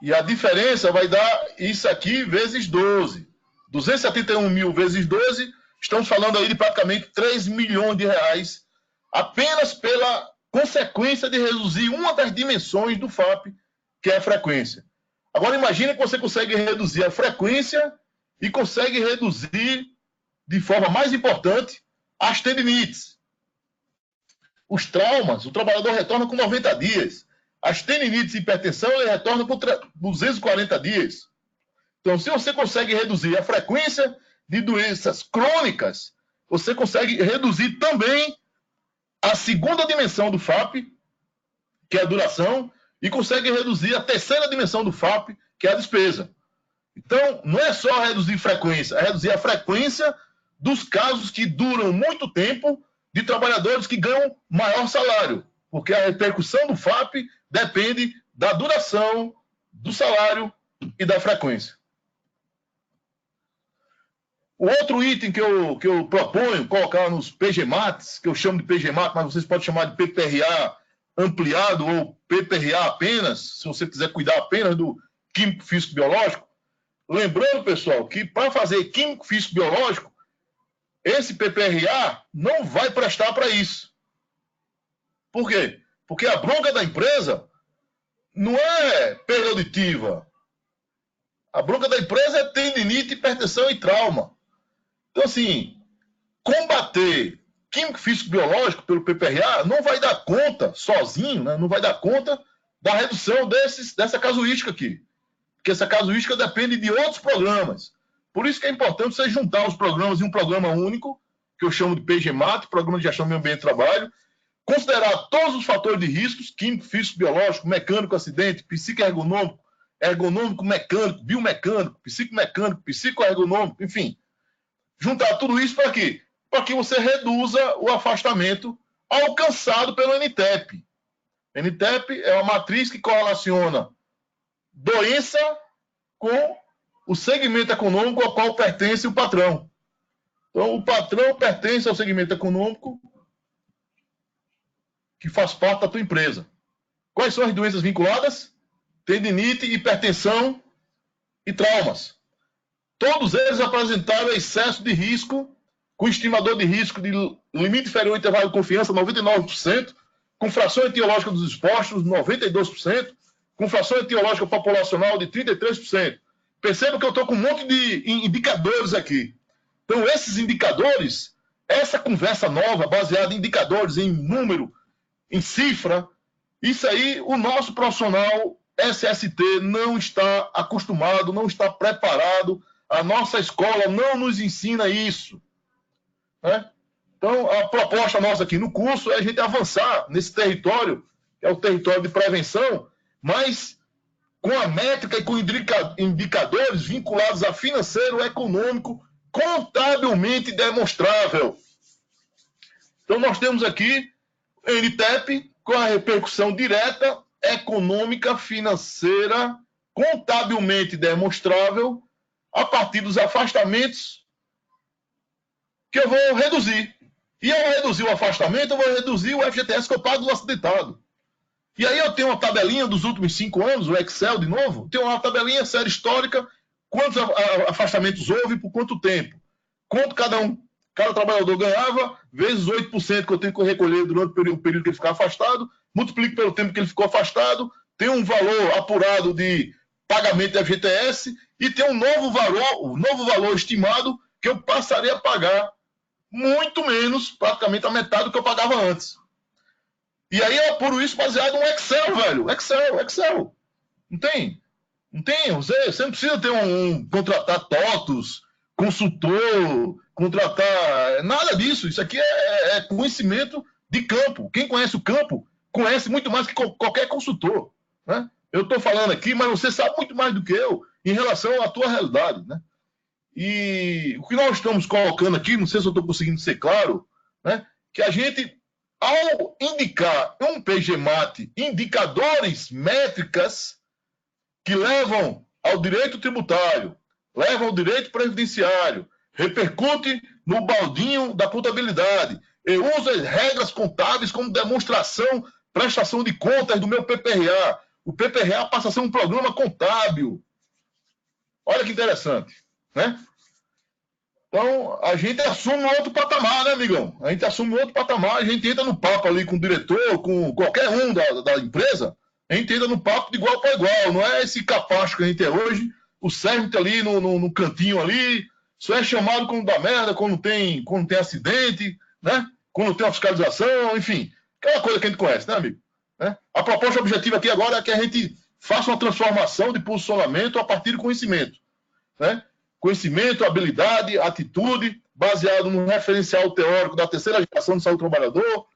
E a diferença vai dar isso aqui vezes 12. 271 mil vezes 12, estamos falando aí de praticamente 3 milhões de reais, apenas pela consequência de reduzir uma das dimensões do FAP, que é a frequência. Agora imagine que você consegue reduzir a frequência e consegue reduzir, de forma mais importante, as tendinites. Os traumas, o trabalhador retorna com 90 dias. As tendinites e hipertensão, ele retorna por 240 dias. Então, se você consegue reduzir a frequência de doenças crônicas, você consegue reduzir também a segunda dimensão do FAP, que é a duração, e consegue reduzir a terceira dimensão do FAP, que é a despesa. Então, não é só reduzir frequência, é reduzir a frequência dos casos que duram muito tempo de trabalhadores que ganham maior salário, porque a repercussão do FAP depende da duração, do salário e da frequência. O outro item que eu proponho colocar nos PGMATs, que eu chamo de PGMAT, mas vocês podem chamar de PPRA ampliado ou PPRA apenas, se você quiser cuidar apenas do químico físico biológico. Lembrando, pessoal, que para fazer químico físico biológico, esse PPRA não vai prestar para isso. Por quê? Porque a bronca da empresa não é perda auditiva. A bronca da empresa é tendinite, hipertensão e trauma. Então, assim, combater químico físico biológico pelo PPRA não vai dar conta, sozinho, né? Não vai dar conta da redução dessa casuística aqui. Porque essa casuística depende de outros programas. Por isso que é importante você juntar os programas em um programa único, que eu chamo de PGMAT, Programa de Gestão do Meio Ambiente e Trabalho, considerar todos os fatores de riscos, químico, físico, biológico, mecânico, acidente, psicoergonômico, ergonômico, mecânico, biomecânico, psicomecânico, psicoergonômico, enfim. Juntar tudo isso para quê? Para que você reduza o afastamento alcançado pelo NTEP. NTEP é uma matriz que correlaciona doença com o segmento econômico ao qual pertence o patrão. Então, o patrão pertence ao segmento econômico que faz parte da tua empresa. Quais são as doenças vinculadas? Tendinite, hipertensão e traumas. Todos eles apresentaram excesso de risco, com estimador de risco de limite inferior ao intervalo de confiança, 99%, com fração etiológica dos expostos, 92%, com fração etiológica populacional de 33%. Perceba que eu estou com um monte de indicadores aqui. Então, esses indicadores, essa conversa nova, baseada em indicadores, em número, em cifra, isso aí, o nosso profissional SST não está acostumado, não está preparado, a nossa escola não nos ensina isso. Né? Então, a proposta nossa aqui no curso é a gente avançar nesse território que é o território de prevenção, mas com a métrica e com indicadores vinculados a financeiro, econômico, contabilmente demonstrável. Então, nós temos aqui NTEP com a repercussão direta, econômica, financeira, contabilmente demonstrável, a partir dos afastamentos que eu vou reduzir. E ao reduzir o afastamento, eu vou reduzir o FGTS que eu pago do acidentado. E aí eu tenho uma tabelinha dos últimos 5 anos, o Excel de novo, tem uma tabelinha série histórica, quantos afastamentos houve, por quanto tempo. Quanto cada trabalhador ganhava, vezes 8% que eu tenho que recolher durante o período que ele ficar afastado, multiplico pelo tempo que ele ficou afastado, tem um valor apurado de pagamento de FGTS e tem um novo valor estimado que eu passaria a pagar muito menos, praticamente a metade do que eu pagava antes. E aí eu apuro isso baseado no Excel, velho. Excel. Não tem. Você não precisa ter contratar TOTUS, consultor, contratar... Nada disso. Isso aqui é conhecimento de campo. Quem conhece o campo, conhece muito mais que qualquer consultor. Né? Eu estou falando aqui, mas você sabe muito mais do que eu em relação à tua realidade. Né? E o que nós estamos colocando aqui, não sei se eu estou conseguindo ser claro, né? Que a gente, ao indicar um PGMAT, indicadores, métricas que levam ao direito tributário, levam ao direito previdenciário, repercute no baldinho da contabilidade, eu uso as regras contábeis como demonstração, prestação de contas do meu PPRA. O PPRA passa a ser um programa contábil. Olha que interessante, né? Então, a gente assume outro patamar, né, amigão? A gente assume outro patamar, a gente entra no papo ali com o diretor, com qualquer um da empresa, a gente entra no papo de igual para igual, não é esse capacho que a gente é hoje, o Sérgio ali no cantinho ali, só é chamado quando dá merda, quando tem acidente, né? Quando tem uma fiscalização, enfim, aquela coisa que a gente conhece, né, amigo? Né? A proposta objetiva aqui agora é que a gente faça uma transformação de posicionamento a partir do conhecimento, né? Conhecimento, habilidade, atitude, baseado no referencial teórico da terceira geração de saúde do trabalhador,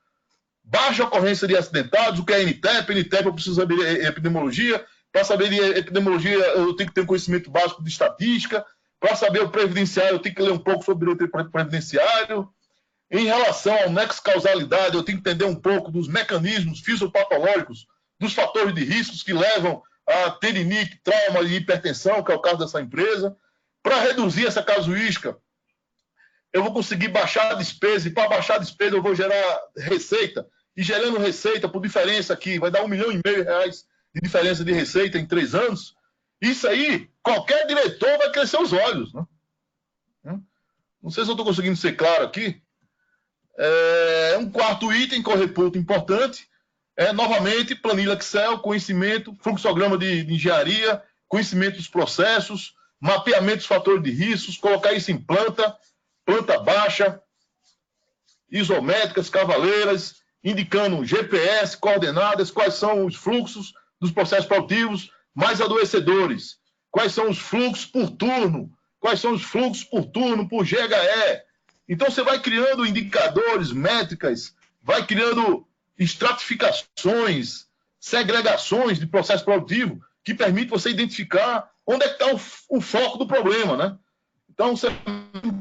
baixa ocorrência de acidentados, o que é NTEP, eu preciso saber epidemiologia, para saber de epidemiologia eu tenho que ter um conhecimento básico de estatística, para saber o previdenciário eu tenho que ler um pouco sobre o direito previdenciário, em relação ao nexo causalidade eu tenho que entender um pouco dos mecanismos fisiopatológicos, dos fatores de riscos que levam a tendinite, trauma e hipertensão, que é o caso dessa empresa. Para reduzir essa casuística, eu vou conseguir baixar a despesa, e para baixar a despesa eu vou gerar receita, e gerando receita por diferença aqui, vai dar R$1,5 milhão de diferença de receita em 3 anos. Isso aí, qualquer diretor vai crescer os olhos. Né? Não sei se eu estou conseguindo ser claro aqui. Um quarto item que eu reputo importante novamente, planilha Excel, conhecimento, fluxograma de engenharia, conhecimento dos processos, mapeamento dos fatores de riscos, colocar isso em planta baixa, isométricas, cavaleiras, indicando GPS, coordenadas, quais são os fluxos dos processos produtivos mais adoecedores, quais são os fluxos por turno, por GHE. Então você vai criando indicadores, métricas, vai criando estratificações, segregações de processo produtivo que permite você identificar onde é que está o foco do problema, né? Então, você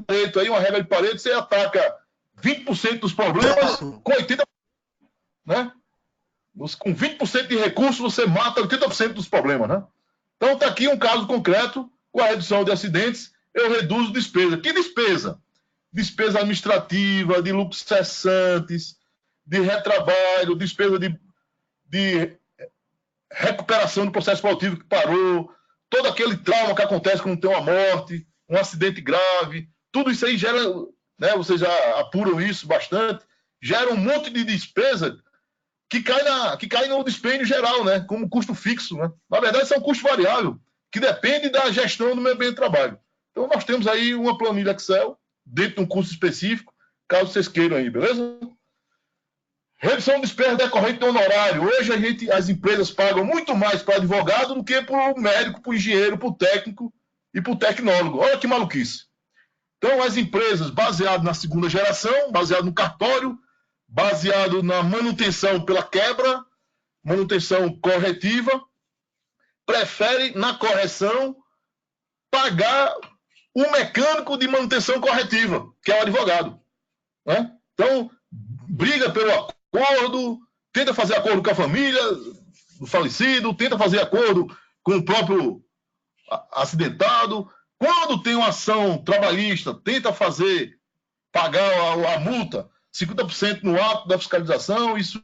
tem aí uma regra de Pareto, você ataca 20% dos problemas com 80%, né? Com 20% de recursos, você mata 80% dos problemas, né? Então, está aqui um caso concreto, com a redução de acidentes, eu reduzo despesa. Que despesa? Despesa administrativa, de lucros cessantes, de retrabalho, despesa de recuperação do processo produtivo que parou, todo aquele trauma que acontece quando tem uma morte, um acidente grave, tudo isso aí gera, né, vocês já apuram isso bastante, gera um monte de despesa que cai no dispêndio geral, né, como custo fixo. Né? Na verdade, isso é um custo variável, que depende da gestão do meio ambiente de trabalho. Então, nós temos aí uma planilha Excel, dentro de um curso específico, caso vocês queiram aí, beleza? Redução de despesa decorrente do honorário. Hoje as empresas pagam muito mais para advogado do que para o médico, para o engenheiro, para o técnico e para o tecnólogo. Olha que maluquice. Então, as empresas, baseado na segunda geração, baseado no cartório, baseado na manutenção pela quebra, manutenção corretiva, prefere, na correção, pagar o mecânico de manutenção corretiva, que é o advogado. Né? Então, briga pelo acordo, tenta fazer acordo com a família do falecido, tenta fazer acordo com o próprio acidentado. Quando tem uma ação trabalhista, tenta pagar a multa, 50% no ato da fiscalização, isso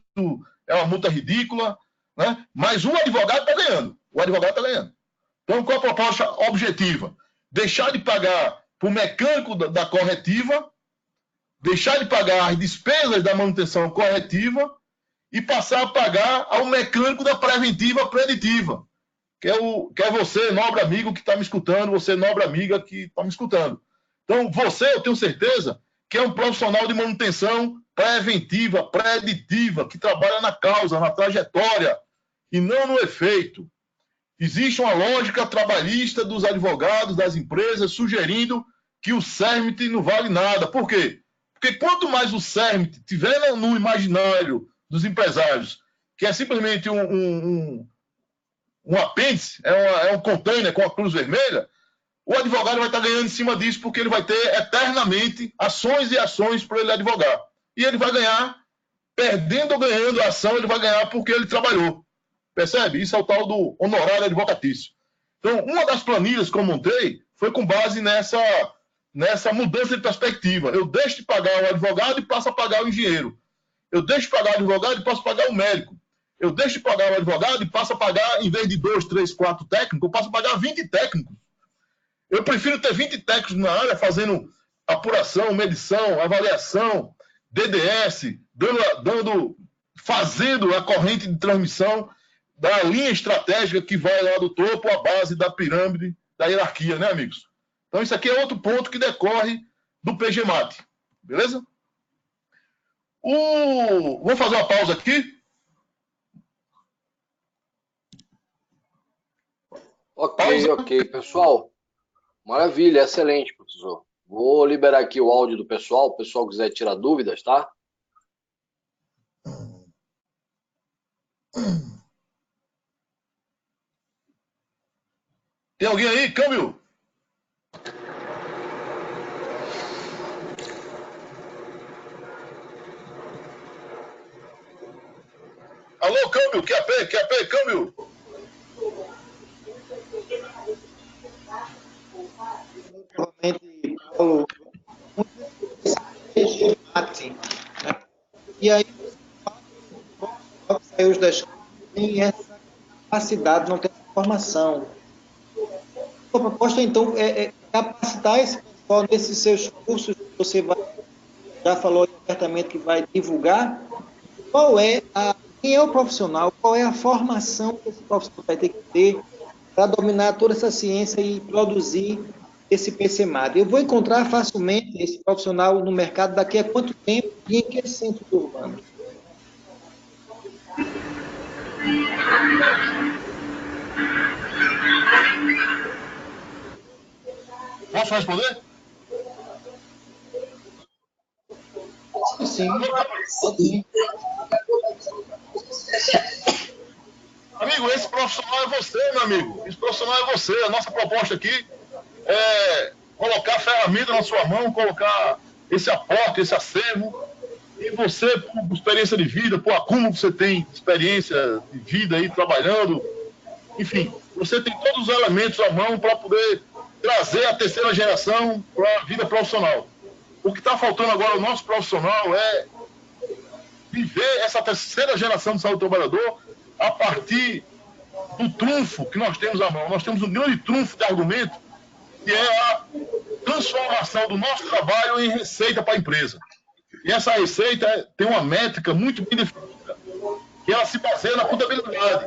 é uma multa ridícula, né? Mas o advogado está ganhando. O advogado está ganhando. Então, qual a proposta objetiva? Deixar de pagar para o mecânico da corretiva, deixar de pagar as despesas da manutenção corretiva e passar a pagar ao mecânico da preventiva preditiva, que é você, nobre amigo que está me escutando, você, nobre amiga que está me escutando. Então, você, eu tenho certeza, que é um profissional de manutenção preventiva, preditiva, que trabalha na causa, na trajetória, e não no efeito. Existe uma lógica trabalhista dos advogados, das empresas, sugerindo que o CERMIT não vale nada. Por quê? Porque quanto mais o CERMIT tiver no imaginário dos empresários, que é simplesmente um apêndice, é um container com a cruz vermelha, o advogado vai estar ganhando em cima disso, porque ele vai ter eternamente ações e ações para ele advogar. E ele vai ganhar, perdendo ou ganhando a ação, ele vai ganhar porque ele trabalhou. Percebe? Isso é o tal do honorário advocatício. Então, uma das planilhas que eu montei foi com base nessa mudança de perspectiva. Eu deixo de pagar o advogado e passo a pagar o engenheiro. Eu deixo de pagar o advogado e passo a pagar o médico. Eu deixo de pagar o advogado e passo a pagar, em vez de 2, 3, 4 técnicos, eu passo a pagar 20 técnicos. Eu prefiro ter 20 técnicos na área fazendo apuração, medição, avaliação, DDS, fazendo a corrente de transmissão da linha estratégica que vai lá do topo à base da pirâmide da hierarquia, né, amigos? Então, isso aqui é outro ponto que decorre do PGMAT. Beleza? Vou fazer uma pausa aqui. Ok, pessoal. Maravilha, excelente, professor. Vou liberar aqui o áudio do pessoal, o pessoal quiser tirar dúvidas, tá? Tem alguém aí? Câmbio? Alô, câmbio? QAP, câmbio? Novamente, Paulo, e aí, o saiu da escola tem essa capacidade, não tem essa formação. A proposta, então, é capacitar esse pessoal nesses seus cursos que você já falou abertamente que vai divulgar. Quem é o profissional? Qual é a formação que esse profissional vai ter que ter para dominar toda essa ciência e produzir esse PCMAT? Eu vou encontrar facilmente esse profissional no mercado daqui a quanto tempo e em que centro urbano? Posso responder? Sim. Amigo, esse profissional é você, meu amigo. Esse profissional é você. A nossa proposta aqui é colocar a ferramenta na sua mão, colocar esse aporte, esse acervo, e você, por experiência de vida, por acúmulo que você tem, experiência de vida aí, trabalhando, enfim, você tem todos os elementos à mão para poder trazer a terceira geração para a vida profissional. O que está faltando agora ao nosso profissional é viver essa terceira geração de saúde do trabalhador a partir do trunfo que nós temos à mão. Nós temos um grande trunfo de argumento, que é a transformação do nosso trabalho em receita para a empresa. E essa receita tem uma métrica muito bem definida, que ela se baseia na contabilidade.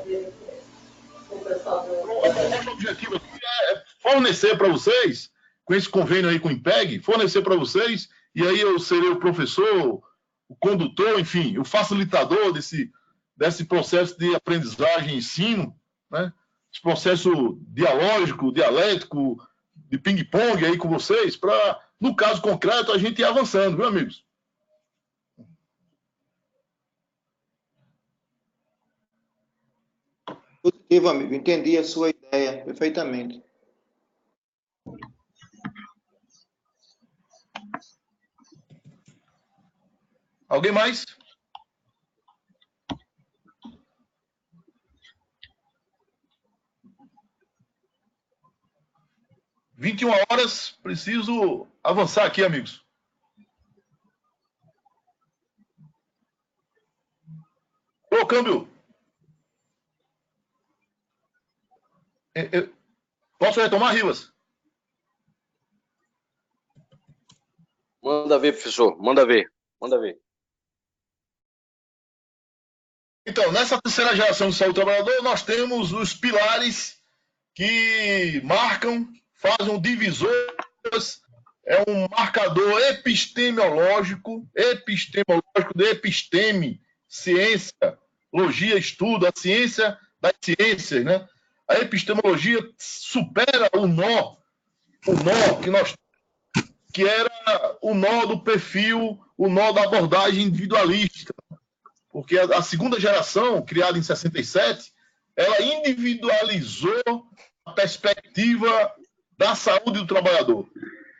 O nosso objetivo aqui é fornecer para vocês, com esse convênio aí com o IMPEG, fornecer para vocês, e aí eu serei o professor, o condutor, enfim, o facilitador desse processo de aprendizagem e ensino, né? Esse processo dialógico, dialético, de ping-pong aí com vocês, para, no caso concreto, a gente ir avançando, viu, amigos? Positivo, amigo. Entendi a sua ideia perfeitamente. Alguém mais? — 21h, preciso avançar aqui, amigos. Ô, câmbio. Posso retomar, Rivas? Manda ver, professor. Manda ver. Manda ver. Então, nessa terceira geração de saúde do trabalhador, nós temos os pilares que marcam, fazem divisores, é um marcador epistemológico de episteme, ciência, logia, estudo, a ciência das ciências, né? A epistemologia supera o nó que era o nó do perfil, o nó da abordagem individualista. Porque a segunda geração, criada em 67, ela individualizou a perspectiva da saúde do trabalhador,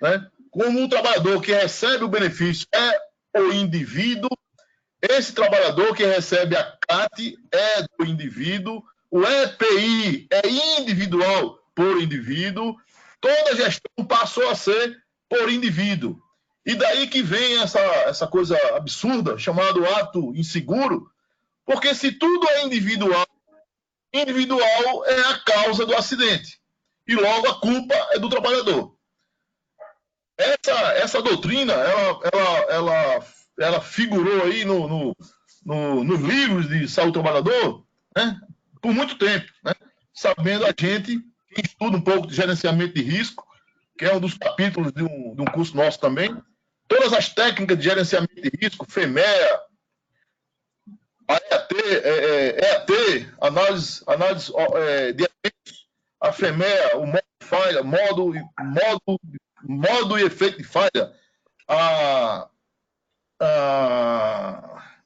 né? Como o trabalhador que recebe o benefício é o indivíduo, esse trabalhador que recebe a CAT é do indivíduo, o EPI é individual por indivíduo, toda a gestão passou a ser por indivíduo. E daí que vem essa coisa absurda, chamado ato inseguro, porque se tudo é individual, individual é a causa do acidente. E logo a culpa é do trabalhador. Essa doutrina, ela figurou aí nos livros de saúde do trabalhador, né, por muito tempo, né, sabendo a gente, quem estuda um pouco de gerenciamento de risco, que é um dos capítulos de um curso nosso também, todas as técnicas de gerenciamento de risco, FEMEA, a EAT, análise de eventos, a FEMEA, o modo de falha, modo e efeito de falha,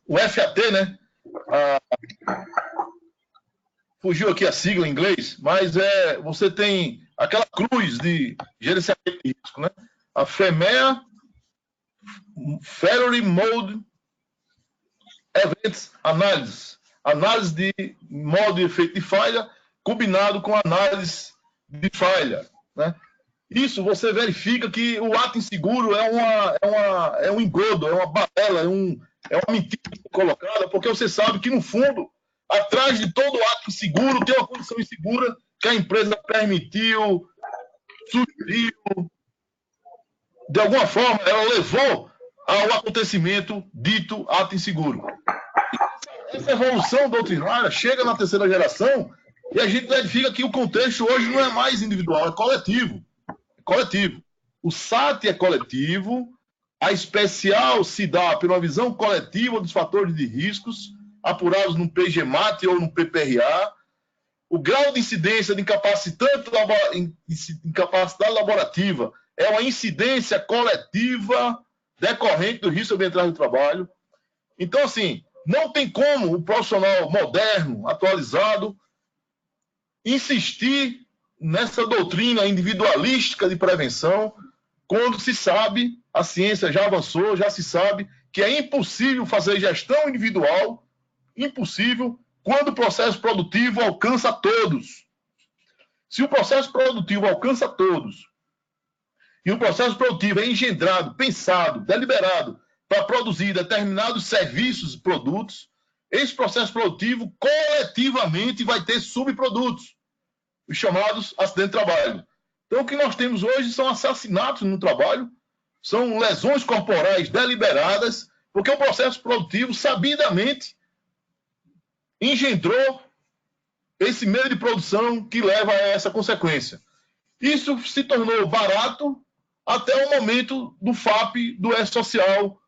o FAT, né? Fugiu aqui a sigla em inglês, mas você tem aquela cruz de gerenciamento de risco, né? A FEMEA, Failure Mode Events análise de modo e efeito de falha, combinado com análise de falha, né? Isso você verifica que o ato inseguro é um engodo, é uma balela, é uma mentira colocada, porque você sabe que, no fundo, atrás de todo ato inseguro tem uma condição insegura que a empresa permitiu, sugeriu, de alguma forma, ela levou ao acontecimento dito ato inseguro. Essa evolução doutrinária chega na terceira geração e a gente verifica que o contexto hoje não é mais individual, é coletivo. Coletivo. O SAT é coletivo, a especial se dá pela visão coletiva dos fatores de riscos apurados no PGMAT ou no PPRA. O grau de incidência de incapacidade laborativa é uma incidência coletiva decorrente do risco ambiental do trabalho. Então, assim, não tem como o profissional moderno, atualizado, insistir nessa doutrina individualística de prevenção, quando se sabe, a ciência já avançou, já se sabe que é impossível fazer gestão individual, impossível, quando o processo produtivo alcança todos. Se o processo produtivo alcança todos, e o processo produtivo é engendrado, pensado, deliberado, para produzir determinados serviços e produtos, esse processo produtivo coletivamente vai ter subprodutos, os chamados acidentes de trabalho. Então, o que nós temos hoje são assassinatos no trabalho, são lesões corporais deliberadas, porque o processo produtivo, sabidamente, engendrou esse meio de produção que leva a essa consequência. Isso se tornou barato até o momento do FAP, do E-Social,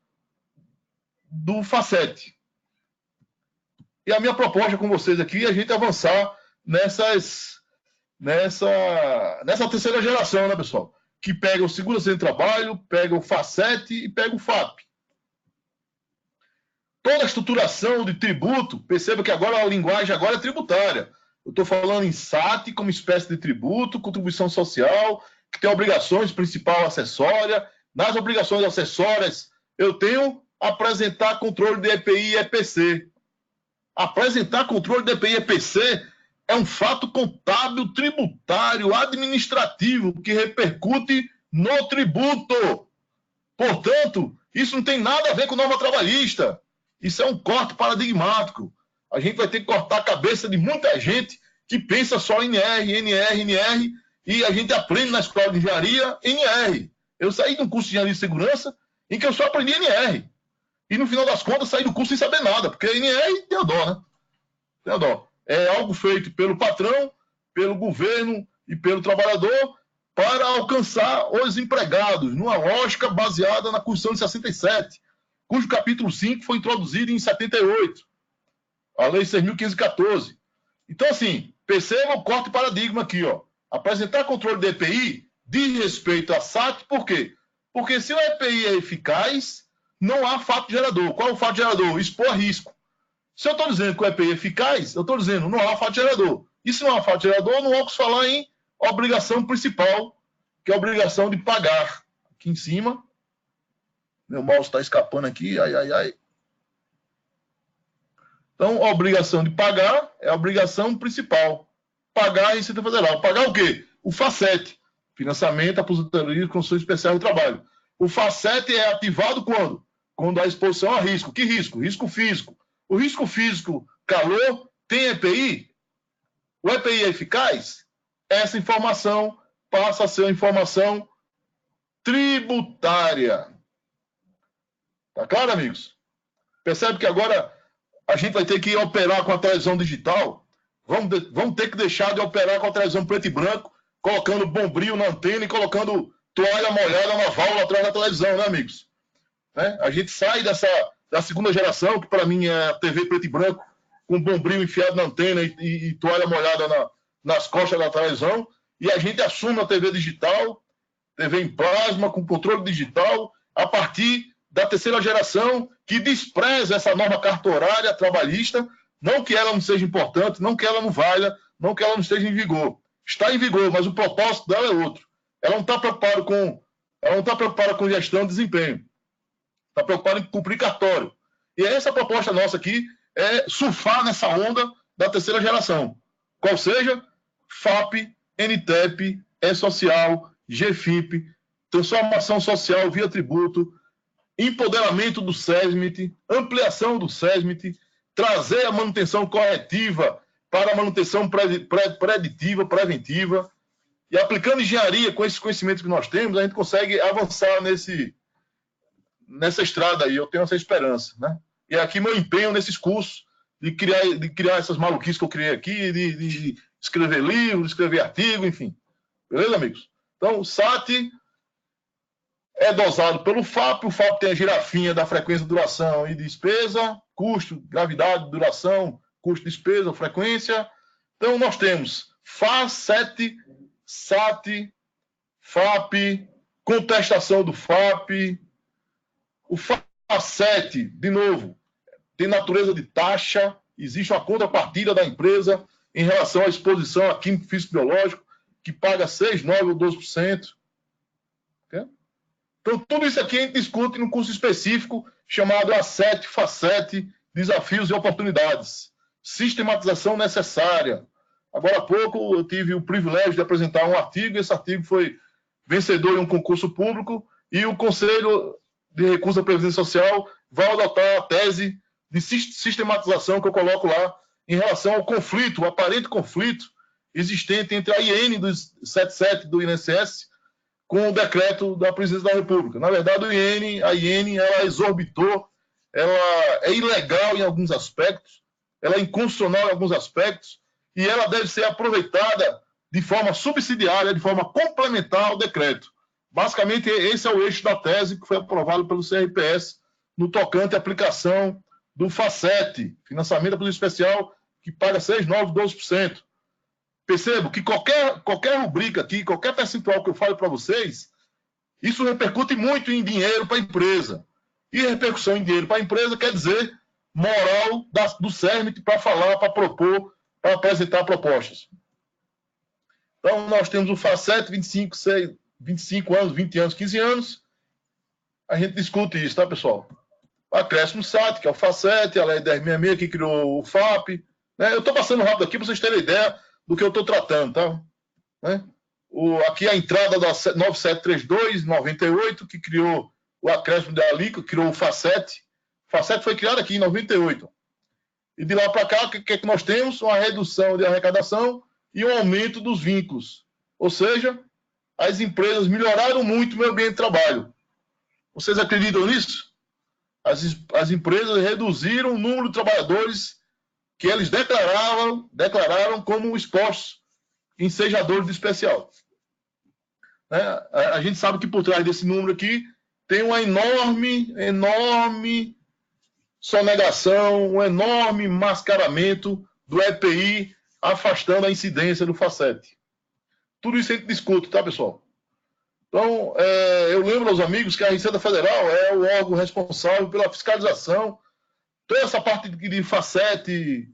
do FACET. E a minha proposta com vocês aqui é a gente avançar nessa terceira geração, né, pessoal? Que pega o seguro-acidente de trabalho, pega o FACET e pega o FAP. Toda a estruturação de tributo, perceba que agora a linguagem agora é tributária. Eu estou falando em SAT como espécie de tributo, contribuição social, que tem obrigações principal acessória. Nas obrigações acessórias, eu tenho apresentar controle de EPI e EPC. Apresentar controle de EPI e EPC é um fato contábil, tributário, administrativo, que repercute no tributo. Portanto, isso não tem nada a ver com norma trabalhista. Isso é um corte paradigmático. A gente vai ter que cortar a cabeça de muita gente que pensa só em NR, e a gente aprende na escola de engenharia NR. Eu saí de um curso de engenharia de segurança em que eu só aprendi NR. E no final das contas, saí do curso sem saber nada, porque NR tem a dó, né? Tem a dó. É algo feito pelo patrão, pelo governo e pelo trabalhador para alcançar os empregados, numa lógica baseada na Constituição de 67, cujo capítulo 5 foi introduzido em 78, a Lei 6.514. Então, assim, perceba o corte de paradigma aqui, ó. Apresentar controle de EPI diz respeito a SAT, por quê? Porque se o EPI é eficaz, não há fato gerador. Qual é o fato gerador? Expor a risco. Se eu estou dizendo que o EPI é eficaz, eu estou dizendo não há fato gerador. E se não há fato gerador, não vamos falar em obrigação principal, que é a obrigação de pagar. Aqui em cima, meu mouse está escapando aqui, ai. Então, a obrigação de pagar é a obrigação principal. Pagar a Receita Federal. Pagar o quê? O FACET, Financiamento, Aposentadoria e Condições Especiais do Trabalho. O FACET é ativado quando? Quando há exposição a risco. Que risco? Risco físico. O risco físico, calor, tem EPI? O EPI é eficaz? Essa informação passa a ser uma informação tributária. Tá claro, amigos? Percebe que agora a gente vai ter que operar com a televisão digital? Vamos ter que deixar de operar com a televisão preto e branco, colocando bombril na antena e colocando toalha molhada na válvula atrás da televisão, né, amigos? Né? A gente sai da segunda geração, que para mim é a TV preto e branco, com bombril enfiado na antena e toalha molhada nas costas da televisão, e a gente assume a TV digital, TV em plasma, com controle digital, a partir da terceira geração, que despreza essa norma cartorária trabalhista, não que ela não seja importante, não que ela não valha, não que ela não esteja em vigor. Está em vigor, mas o propósito dela é outro. Ela não está preocupada com gestão de desempenho. Está preocupada em cumprir cartório. E essa proposta nossa aqui é surfar nessa onda da terceira geração. Qual seja, FAP, NTEP, E-Social, GFIP, transformação social via tributo, empoderamento do SESMIT, ampliação do SESMIT, trazer a manutenção corretiva para a manutenção preditiva, preventiva, e aplicando engenharia com esses conhecimentos que nós temos, a gente consegue avançar nessa estrada aí. Eu tenho essa esperança, né? E aqui meu empenho nesses cursos, de criar essas maluquices que eu criei aqui, de escrever livro, de escrever artigo, enfim. Beleza, amigos? Então, o SAT é dosado pelo FAP. O FAP tem a girafinha da frequência, duração e despesa, custo, gravidade, duração, custo, despesa, frequência. Então, nós temos FACET, SAT, FAP, contestação do FAP. O FACET, de novo, tem natureza de taxa, existe uma contrapartida da empresa em relação à exposição a químico físico-biológico, que paga 6%, 9% ou 12%. Okay? Então, tudo isso aqui a gente discute num curso específico chamado A7, FACET, Desafios e Oportunidades. Sistematização necessária. Agora há pouco eu tive o privilégio de apresentar um artigo, esse artigo foi vencedor em um concurso público, e o Conselho de Recursos da Previdência Social vai adotar a tese de sistematização que eu coloco lá em relação ao conflito, o aparente conflito existente entre a IN dos 77 do INSS com o decreto da Presidência da República. Na verdade, a IN ela exorbitou, ela é ilegal em alguns aspectos, ela é inconstitucional em alguns aspectos, e ela deve ser aproveitada de forma subsidiária, de forma complementar ao decreto. Basicamente, esse é o eixo da tese que foi aprovado pelo CRPS no tocante à aplicação do FACET, Financiamento da Polícia Especial, que paga 6%, 9%, 12%. Percebo que qualquer rubrica aqui, qualquer percentual que eu fale para vocês, isso repercute muito em dinheiro para a empresa. E repercussão em dinheiro para a empresa quer dizer moral do SERMIT para falar, para propor para apresentar propostas. Então, nós temos o FACET, 25 anos, 20 anos, 15 anos. A gente discute isso, tá, pessoal? O acréscimo SAT, que é o FACET, a Lei 1066, que criou o FAP. Né? Eu estou passando rápido aqui para vocês terem ideia do que eu estou tratando, tá? Né? Aqui a entrada da 9732, 98, que criou o acréscimo da alíquota, criou o FACET. O FACET foi criado aqui em 98. E de lá para cá, o que é que nós temos? Uma redução de arrecadação e um aumento dos vínculos. Ou seja, as empresas melhoraram muito o meio ambiente de trabalho. Vocês acreditam nisso? As empresas reduziram o número de trabalhadores que eles declararam como expostos ensejadores de especial. Né? A gente sabe que por trás desse número aqui tem uma enorme sonegação, um enorme mascaramento do EPI, afastando a incidência do FACET. Tudo isso a gente discute, tá, pessoal? Então, eu lembro aos amigos que a Receita Federal é o órgão responsável pela fiscalização, toda essa parte de FACET,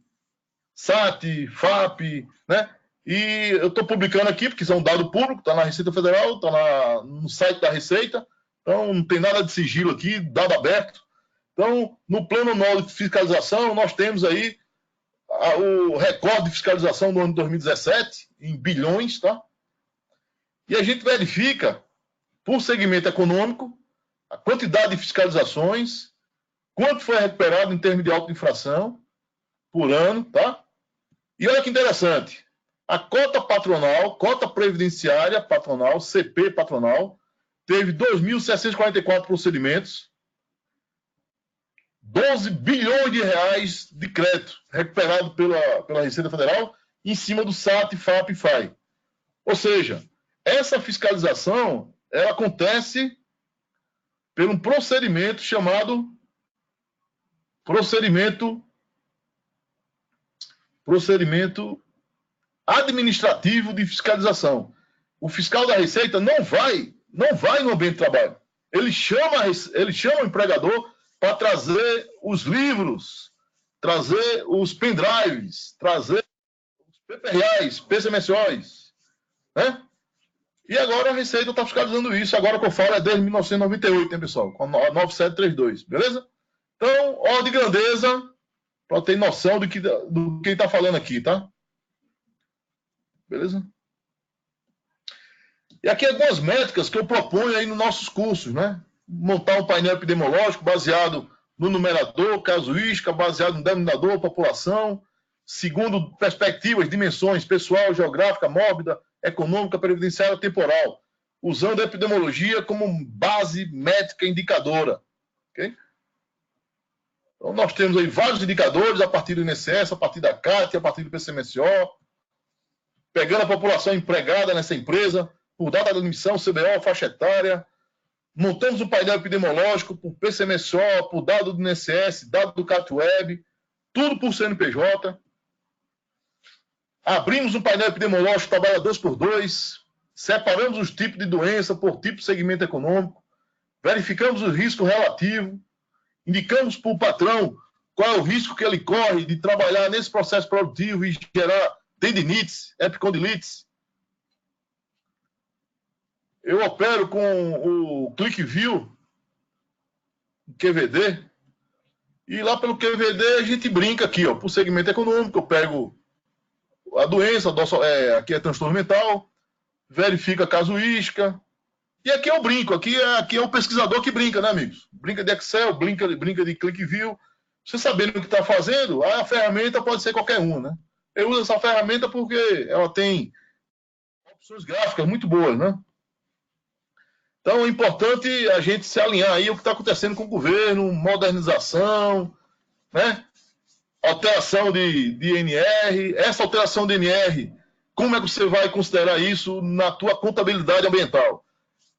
SAT, FAP, né? E eu estou publicando aqui, porque isso é um dado público, está na Receita Federal, está no site da Receita, então não tem nada de sigilo aqui, dado aberto. Então, no plano anual de fiscalização, nós temos aí o recorde de fiscalização do ano de 2017, em bilhões, tá? E a gente verifica, por segmento econômico, a quantidade de fiscalizações, quanto foi recuperado em termos de auto-infração por ano, tá? E olha que interessante, a cota patronal, cota previdenciária patronal, CP patronal, teve 2.644 procedimentos, 12 bilhões de reais de crédito recuperado pela Receita Federal em cima do SAT, FAP e FAI. Ou seja, essa fiscalização ela acontece por um procedimento chamado procedimento administrativo de fiscalização. O fiscal da Receita não vai no ambiente de trabalho. Ele chama o empregador para trazer os livros, trazer os pendrives, trazer os PPRAs, PCMSOs, né? E agora a Receita está fiscalizando isso. Agora que eu falo é desde 1998, hein, pessoal? Com a 9732, beleza? Então, ordem de grandeza, para ter noção do que está falando aqui, tá? Beleza? E aqui algumas métricas que eu proponho aí nos nossos cursos, né? Montar um painel epidemiológico baseado no numerador, casuística, baseado no denominador, população, segundo perspectivas, dimensões, pessoal, geográfica, mórbida, econômica, previdenciária, temporal, usando a epidemiologia como base métrica indicadora. Okay? Então, nós temos aí vários indicadores a partir do INSS, a partir da CAT, a partir do PCMSO, pegando a população empregada nessa empresa, por data de admissão, CBO, faixa etária. Montamos um painel epidemiológico por PCMSO, por dado do INSS, dado do CAT-Web, tudo por CNPJ. Abrimos um painel epidemiológico, trabalha 2x2, separamos os tipos de doença por tipo de segmento econômico, verificamos o risco relativo, indicamos para o patrão qual é o risco que ele corre de trabalhar nesse processo produtivo e gerar tendinites, epicondilites. Eu opero com o ClickView, o QVD, e lá pelo QVD a gente brinca aqui, ó, por segmento econômico, eu pego a doença, aqui é transtorno mental, verifica a casuística, e aqui eu brinco, aqui é o pesquisador que brinca, né, amigos? Brinca de Excel, brinca de ClickView, você sabendo o que está fazendo, a ferramenta pode ser qualquer uma, né? Eu uso essa ferramenta porque ela tem opções gráficas muito boas, né? Então é importante a gente se alinhar aí o que está acontecendo com o governo, modernização, né? Alteração de INR, essa alteração de INR, como é que você vai considerar isso na tua contabilidade ambiental?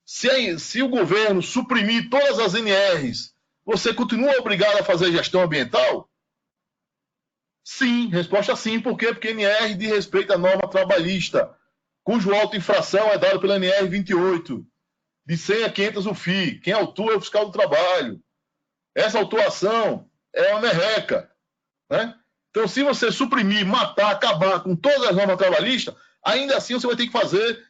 Se o governo suprimir todas as INRs, você continua obrigado a fazer gestão ambiental? Sim, resposta sim. Por quê? Porque INR diz respeito à norma trabalhista, cujo auto-infração é dado pela INR 28, de 100 a 500 o FII. Quem autua é o fiscal do trabalho. Essa autuação é uma merreca, né? Então, se você suprimir, matar, acabar com todas as normas trabalhistas, ainda assim você vai ter que fazer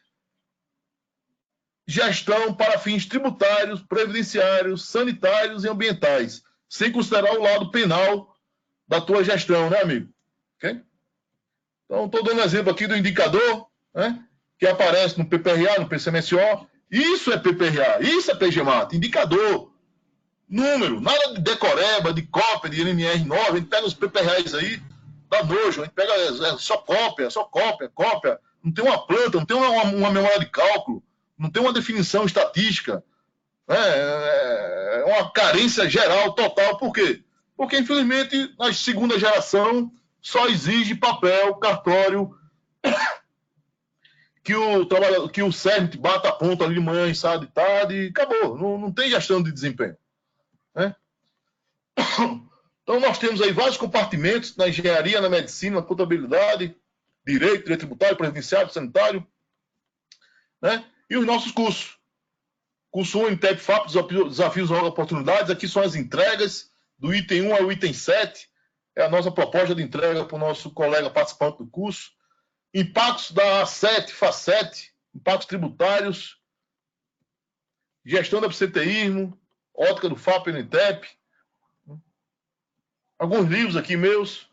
gestão para fins tributários, previdenciários, sanitários e ambientais, sem considerar o lado penal da tua gestão, né, amigo? Okay? Então, estou dando exemplo aqui do indicador, né, que aparece no PPRA, no PCMSO. Isso é PPRA, isso é PGMAT, indicador, número, nada de decoreba, de cópia, de NMR9, a gente pega os PPRAs aí, dá nojo, a gente pega só cópia, cópia, não tem uma planta, não tem uma memória de cálculo, não tem uma definição estatística, é uma carência geral, total. Por quê? Porque, infelizmente, na segunda geração, só exige papel, cartório, que o CERN bata a ponta ali de manhã e sai de tarde, e acabou. Não tem gestão de desempenho. Né? Então, nós temos aí vários compartimentos na engenharia, na medicina, na contabilidade, direito tributário, previdenciário, sanitário, né? E os nossos cursos. Curso 1, INTEP, FAP, desafios e oportunidades. Aqui são as entregas, do item 1 ao item 7. É a nossa proposta de entrega para o nosso colega participante do curso. Impactos da A7, FA7, impactos tributários, gestão do absenteísmo, ótica do FAP e do INTEP. Alguns livros aqui meus,